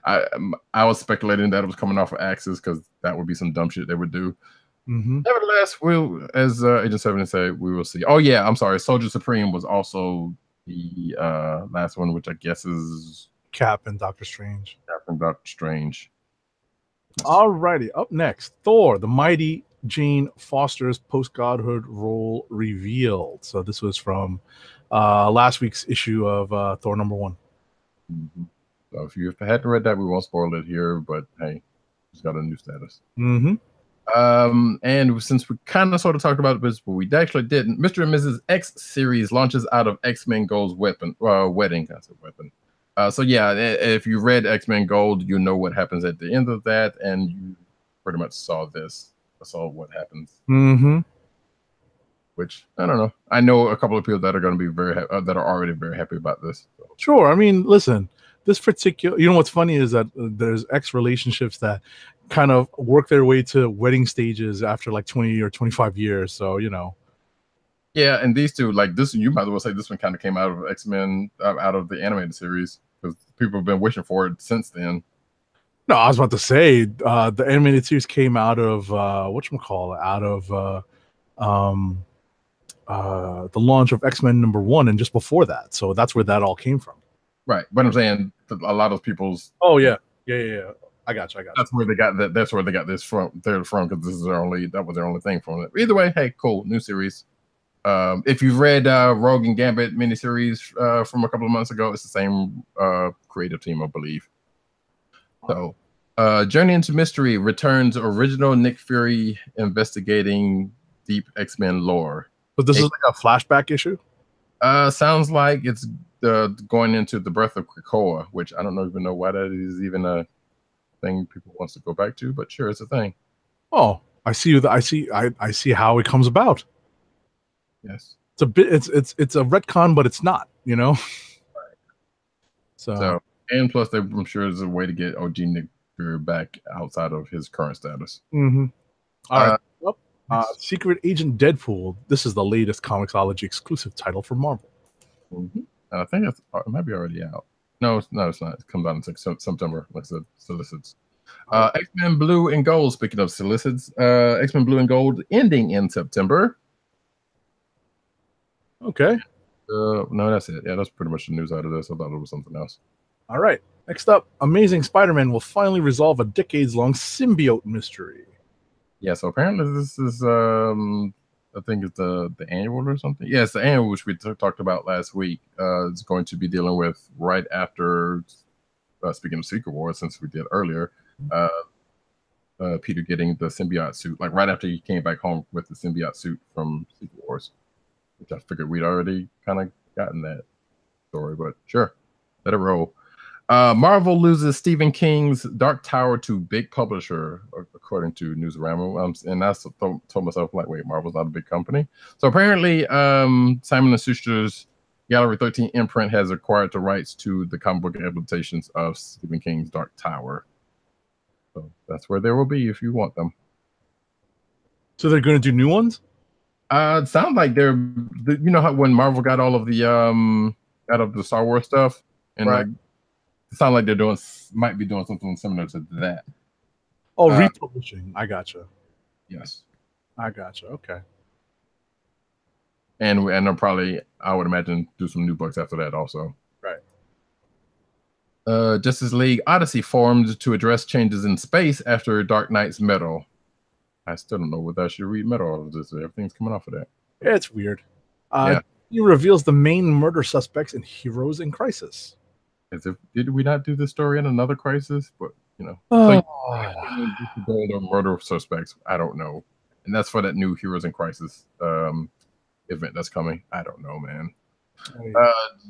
I was speculating that it was coming off of Axis because that would be some dumb shit they would do. Nevertheless, we'll, as Agent 70 said, we will see. Oh yeah, I'm sorry. Soldier Supreme was also the last one, which I guess is Cap and Doctor Strange. Alrighty, up next, Thor, the Mighty Jane Foster's post-godhood role revealed. So this was from last week's issue of Thor #1. So if you hadn't read that, we won't spoil it here, but hey, it's got a new status. And since we kind of sort of talked about this, but we actually didn't, Mr. and Mrs. X series launches out of X-Men Gold's wedding. I said weapon. So yeah, if you read X-Men Gold, you know what happens at the end of that, and you pretty much saw what happens. Which I don't know. I know a couple of people that are going to be that are already very happy about this. So. Sure. I mean, listen, this particular, what's funny is that there's X relationships that kind of work their way to wedding stages after like 20 or 25 years. So, Yeah, and these two, like this, you might as well say this one kind of came out of X-Men, out of the animated series, because people have been wishing for it since then. No, I was about to say the animated series came out of out of the launch of X-Men #1, and just before that. So that's where that all came from. Right, but I'm saying a lot of people's. Oh yeah. I got you. That's where they got that. That's where they got this from. They're from because this is that was their only thing from it. Either way, hey, cool, new series. If you've read Rogue and Gambit miniseries from a couple of months ago, it's the same creative team, I believe. So, Journey into Mystery returns original Nick Fury investigating deep X-Men lore. But this is like a flashback issue? Sounds like it's going into the birth of Krakoa, which I don't even know why that is even a thing people wants to go back to, but sure, it's a thing. Oh, I see how it comes about. Yes, it's a bit. It's a retcon, but it's not. Right. So and plus, I'm sure there's a way to get OG Nick Fury back outside of his current status. All right. Secret Agent Deadpool. This is the latest Comixology exclusive title for Marvel. I think it might be already out. No, it's not. It comes out in September. Like I said, solicits. X-Men Blue and Gold. Speaking of solicits, X-Men Blue and Gold ending in September. Okay. No, that's it. Yeah, that's pretty much the news out of this. I thought it was something else. All right. Next up, Amazing Spider-Man will finally resolve a decades-long symbiote mystery. Yeah, so apparently this is I think it's the annual or something. Yeah, it's the annual, which we talked about last week. It's going to be dealing with right after, speaking of Secret Wars, since we did earlier, Peter getting the symbiote suit, like right after he came back home with the symbiote suit from Secret Wars, which I figured we'd already kind of gotten that story, but sure, let it roll. Marvel loses Stephen King's Dark Tower to big publisher, according to Newsarama. And I told myself, like, wait, Marvel's not a big company. So apparently, Simon & Schuster's Gallery 13 imprint has acquired the rights to the comic book adaptations of Stephen King's Dark Tower. So that's where they will be if you want them. So they're going to do new ones? It sounds like they're, you know how when Marvel got all of the out of the Star Wars stuff, and right. like it sounds like they're might be doing something similar to that. Oh, republishing. I gotcha. Yes, I gotcha. Okay. And they'll probably, I would imagine, do some new books after that also. Right. Justice League Odyssey formed to address changes in space after Dark Knight's Metal. I still don't know whether I should read Metal of this. Everything's coming off of that. Yeah, it's weird. Yeah. He reveals the main murder suspects in Heroes in Crisis. As if, did we not do this story in another crisis? But, you know. So, murder suspects, I don't know. And that's for that new Heroes in Crisis event that's coming. I don't know, man.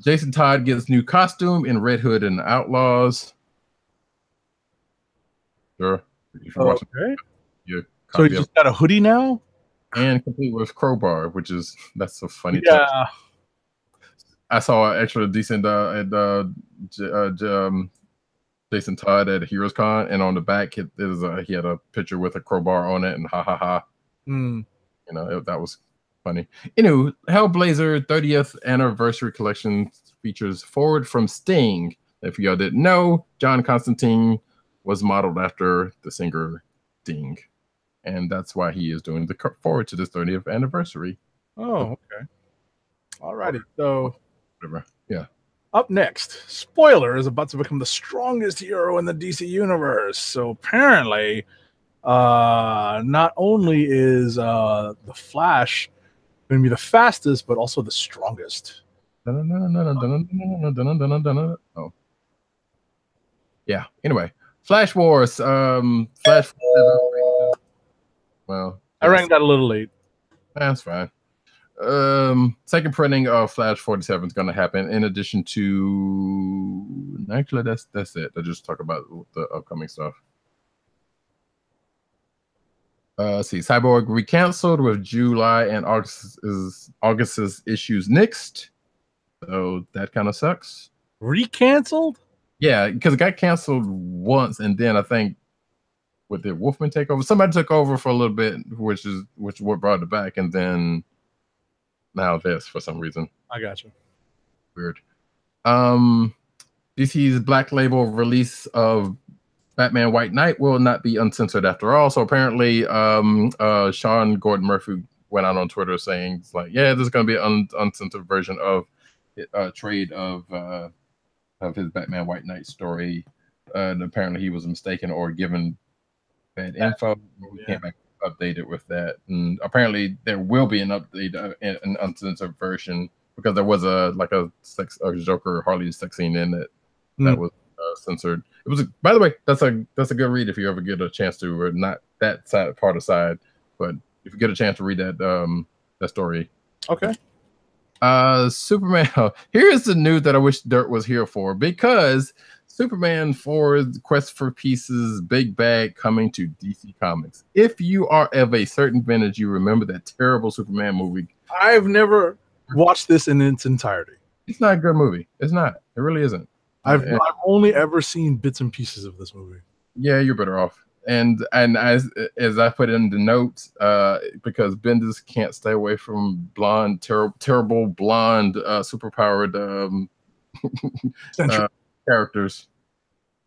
Jason Todd gets new costume in Red Hood and Outlaws. Sure. If you're watching, so he just got a hoodie now? And complete with crowbar, which is, that's a funny touch. I saw an extra decent Jason Todd at Heroes Con, and on the back he had a picture with a crowbar on it, and ha ha ha. You know, that was funny. Anyway, Hellblazer 30th anniversary collection features Forward from Sting. If y'all didn't know, John Constantine was modeled after the singer Sting, and that's why he is doing the forward to this 30th anniversary. Oh, okay. Alrighty, so whatever. Yeah. Up next, Spoiler is about to become the strongest hero in the DC universe. So apparently, not only is the Flash going to be the fastest, but also the strongest. Oh. Yeah. Anyway, Flash Wars. Flash. Well, I rang that a little late. That's fine. Second printing of Flash 47 is going to happen. In addition to, actually, that's it. I just talk about the upcoming stuff. See, Cyborg recanceled with July and August's issues nixed. So that kind of sucks. Recanceled? Yeah, because it got canceled once, and then I think did Wolfman take over? Somebody took over for a little bit, which what brought it back, and then now this for some reason. I got you. Weird. DC's Black Label release of Batman White Knight will not be uncensored after all. So apparently, Sean Gordon Murphy went out on Twitter saying, it's like, yeah, this is going to be an uncensored version of a trade of his Batman White Knight story. And apparently he was mistaken or given bad info. We can't update it with that. And apparently there will be an update, an uncensored version, because there was a Joker Harley sex scene in it that was censored. It was, by the way, that's a good read if you ever get a chance to, or not that side part aside, but if you get a chance to read that story. Okay. Superman. Here's the news that I wish Dirt was here for, because Superman 4 Quest for Pieces Big Bag coming to DC Comics. If you are of a certain vintage, you remember that terrible Superman movie. I've never watched this in its entirety. It's not a good movie. It's not. It really isn't. I've only ever seen bits and pieces of this movie. Yeah, you're better off. and as I put in the notes, because Bendis can't stay away from blonde, terrible blonde, superpowered characters.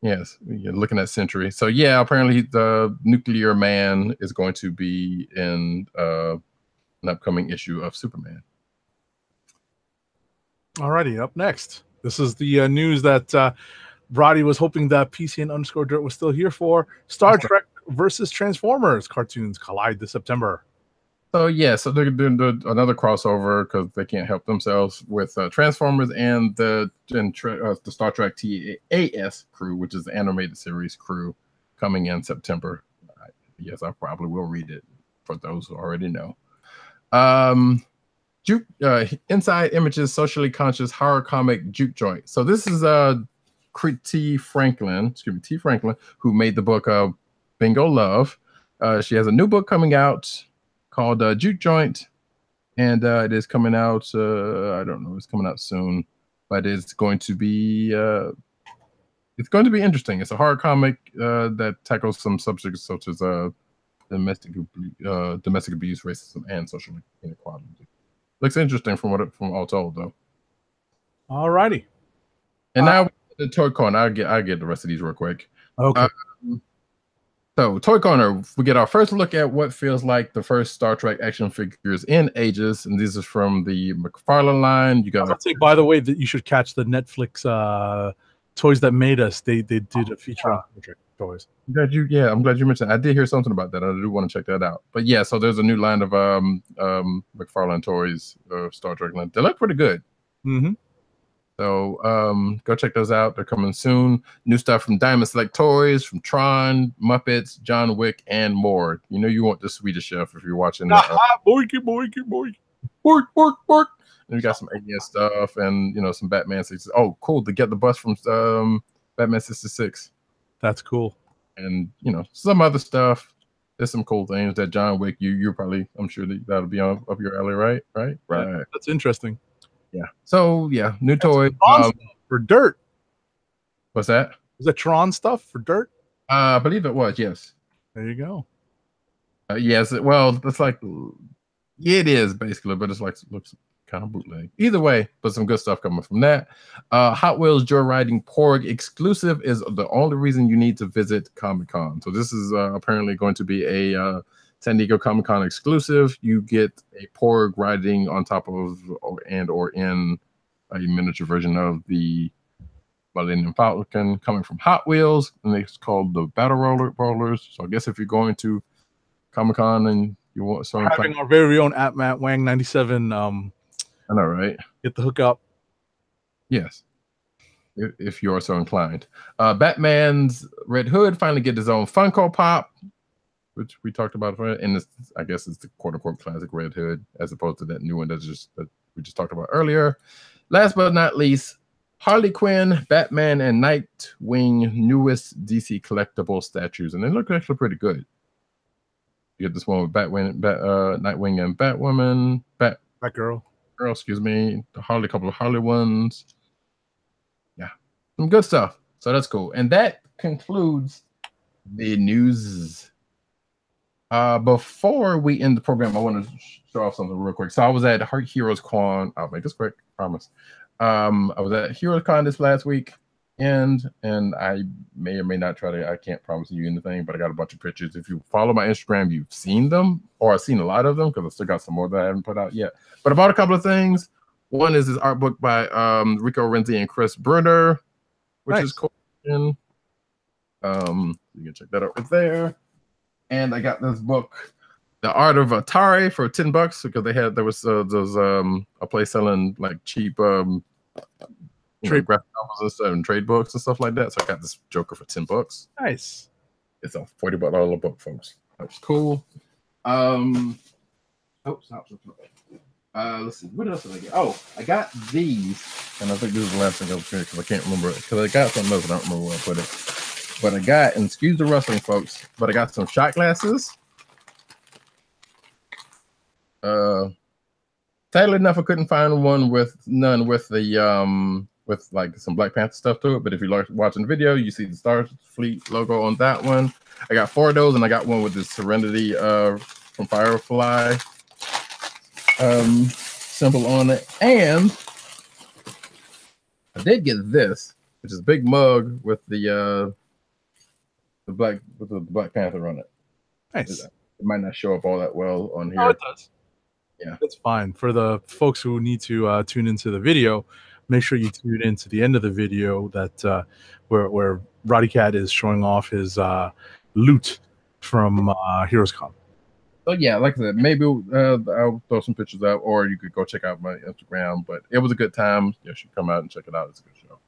Yes, you're looking at Century. So yeah, apparently the Nuclear Man is going to be in an upcoming issue of Superman. Alrighty, up next. This is the news that Roddy was hoping that PCN_Dirt was still here for. Star Trek versus Transformers cartoons collide this September. So yeah, so they're doing another crossover because they can't help themselves with Transformers and the Star Trek TAS crew, which is the animated series crew, coming in September. Yes, I probably will read it for those who already know. Inside Images, socially conscious horror comic Juke Joint. So this is T. Franklin, who made the book Bingo Love. She has a new book coming out called Juke Joint, and it is coming out. I don't know, it's coming out soon, but it's going to be interesting. It's a horror comic that tackles some subjects such as domestic abuse, racism, and social inequality. Looks interesting from all told, though. All righty. And now the Toy Corner. I'll get the rest of these real quick. Okay. So Toy Corner, we get our first look at what feels like the first Star Trek action figures in ages, and this is from the McFarlane line. You got. Say, by the way, that you should catch the Netflix Toys That Made Us. They did a feature on Star Trek toys. I'm glad you mentioned. I did hear something about that. I do want to check that out. But yeah, so there's a new line of McFarlane toys, Star Trek line. They look pretty good. Mm-hmm. So go check those out. They're coming soon. New stuff from Diamond Select Toys, from Tron, Muppets, John Wick, and more. You know you want the Swedish Chef if you're watching. Boyky. Bork. And we got some AES stuff and some Batman 66. Oh, cool. To get the bus from Batman 66. That's cool. And some other stuff. There's some cool things that John Wick. You're probably, I'm sure that'll be up your alley, right? Right. That's interesting. Yeah. So yeah, new toy for Dirt. What's that? Was that Tron stuff for Dirt? I believe it was. Yes. There you go. Yes. Well, it's like it is basically, but it's like looks kind of bootleg. Either way, but some good stuff coming from that. Hot Wheels Joyriding Porg exclusive is the only reason you need to visit Comic-Con. So this is apparently going to be a San Diego Comic-Con exclusive. You get a Porg riding on top of or in a miniature version of the Millennium Falcon coming from Hot Wheels, and it's called the Battle Rollers. So I guess if you're going to Comic-Con and you want having our very own Matt Wang 97, I know, right? Get the hookup. Yes, if you are so inclined. Batman's Red Hood finally get his own Funko Pop, which we talked about, and I guess it's the quote-unquote classic Red Hood, as opposed to that new one that we just talked about earlier. Last but not least, Harley Quinn, Batman, and Nightwing newest DC collectible statues, and they look actually pretty good. You get this one with Nightwing and Batwoman, Batgirl, excuse me, a couple of Harley ones. Yeah, some good stuff. So that's cool, and that concludes the news. Before we end the program, I want to show off something real quick. So I was at Heroes Con. I'll make this quick, promise. I was at Heroes Con this last week, and I may or may not I can't promise you anything, but I got a bunch of pictures. If you follow my Instagram, you've seen them, or I've seen a lot of them, because I still got some more that I haven't put out yet. But I bought a couple of things. One is this art book by Rico Renzi and Chris Brunner, which is cool. You can check that out right there. And I got this book, The Art of Atari, for $10 because there was those a place selling like cheap trade graphic novels and stuff and trade books and stuff like that. So I got this Joker for $10. Nice. It's a $40 book, folks. That's cool. Let's see. What else did I get? Oh, I got these, and I think this is the last thing I was here because I can't remember it. Because I got something else, I don't remember where I put it. But I got, and excuse the rustling, folks, but I got some shot glasses. Sadly enough, I couldn't find none with the with like some Black Panther stuff to it. But if you're like watching the video, you see the Starfleet logo on that one. I got 4 of those, and I got one with the Serenity from Firefly symbol on it. And I did get this, which is a big mug with the Black Panther on it. Nice. It might not show up all that well on here. Oh, it does. Yeah, that's fine. For the folks who need to tune into the video, make sure you tune in to the end of the video that where Roddy Cat is showing off his loot from Heroes Con. So yeah, like I said, maybe I'll throw some pictures up, or you could go check out my Instagram. But it was a good time. You should come out and check it out. It's a good show.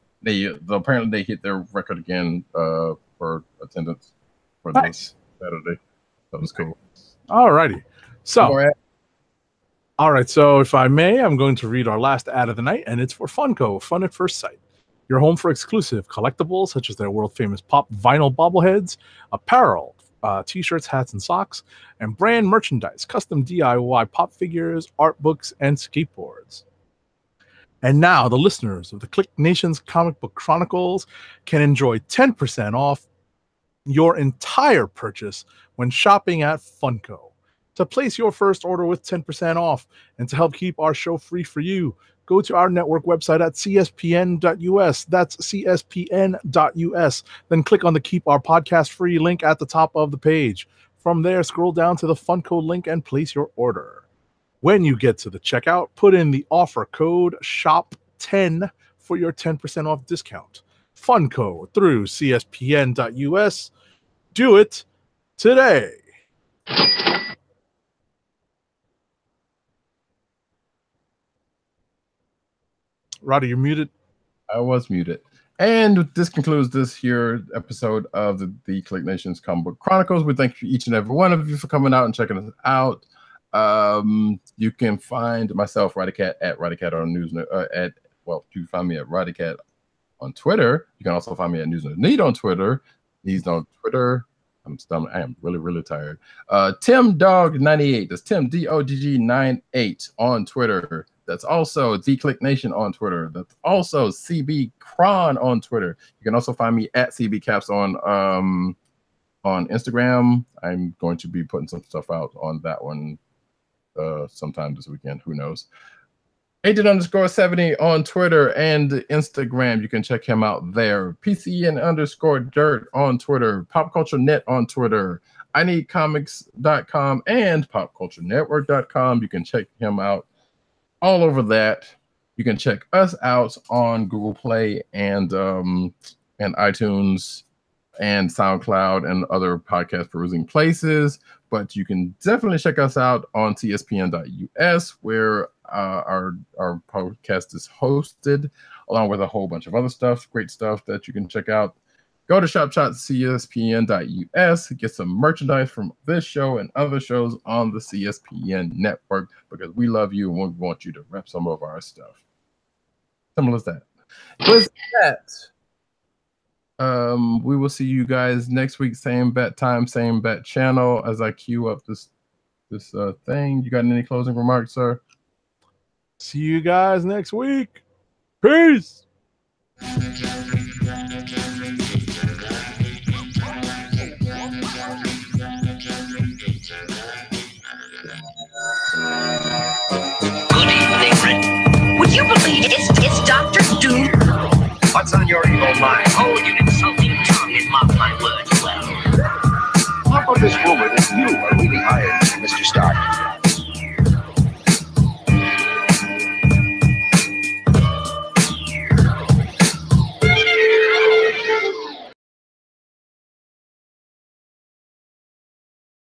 Apparently they hit their record again for attendance for this Saturday. That was cool. All righty. So, all right. So, if I may, I'm going to read our last ad of the night, and it's for Funko, Fun at First Sight. Your home for exclusive collectibles, such as their world-famous pop vinyl bobbleheads, apparel, T-shirts, hats, and socks, and brand merchandise, custom DIY pop figures, art books, and skateboards. And now, the listeners of the KLIQ Nation's Comic Book Chronicles can enjoy 10% off your entire purchase when shopping at Funko. To place your first order with 10% off and to help keep our show free for you, go to our network website at cspn.us. That's cspn.us. Then click on the Keep Our Podcast Free link at the top of the page. From there, scroll down to the Funko link and place your order. When you get to the checkout, put in the offer code SHOP10 for your 10% off discount. Funko through cspn.us. Do it today. Roddy, you're muted. I was muted. And this concludes this here episode of the KLIQ Nation's Comic Book Chronicles. We thank each and every one of you for coming out and checking us out. You can find myself, Roddy Cat, at Roddy Cat on News. You can find me at Roddy Cat on Twitter. You can also find me at News Need on Twitter. He's on Twitter. I am really, really tired. Tim Dog 98. That's Tim DOGG 98 on Twitter. That's also the KLIQ Nation on Twitter. That's also CB Cron on Twitter. You can also find me at CB Caps on Instagram. I'm going to be putting some stuff out on that one sometime this weekend. Who knows? Agent_70 on Twitter and Instagram. You can check him out there. PCN_dirt on Twitter. Pop Culture Net on Twitter. INeedComics.com and PopCultureNetwork.com. You can check him out all over that. You can check us out on Google Play and iTunes and SoundCloud and other podcast perusing places. But you can definitely check us out on tspn.us, where our podcast is hosted, along with a whole bunch of other stuff, great stuff that you can check out. Go to shop.cspn.us, get some merchandise from this show and other shows on the CSPN network, because we love you and we want you to rep some of our stuff. Simple as that. With that, we will see you guys next week, same bat time, same bat channel. As I queue up this thing, you got any closing remarks, sir? See you guys next week. Peace. Good evening, Rick. Would you believe it's Dr. Doom? What's on your evil mind? Hold your insulting tongue and mock my words well. How about this rumor that you are really hired Mr. Stark?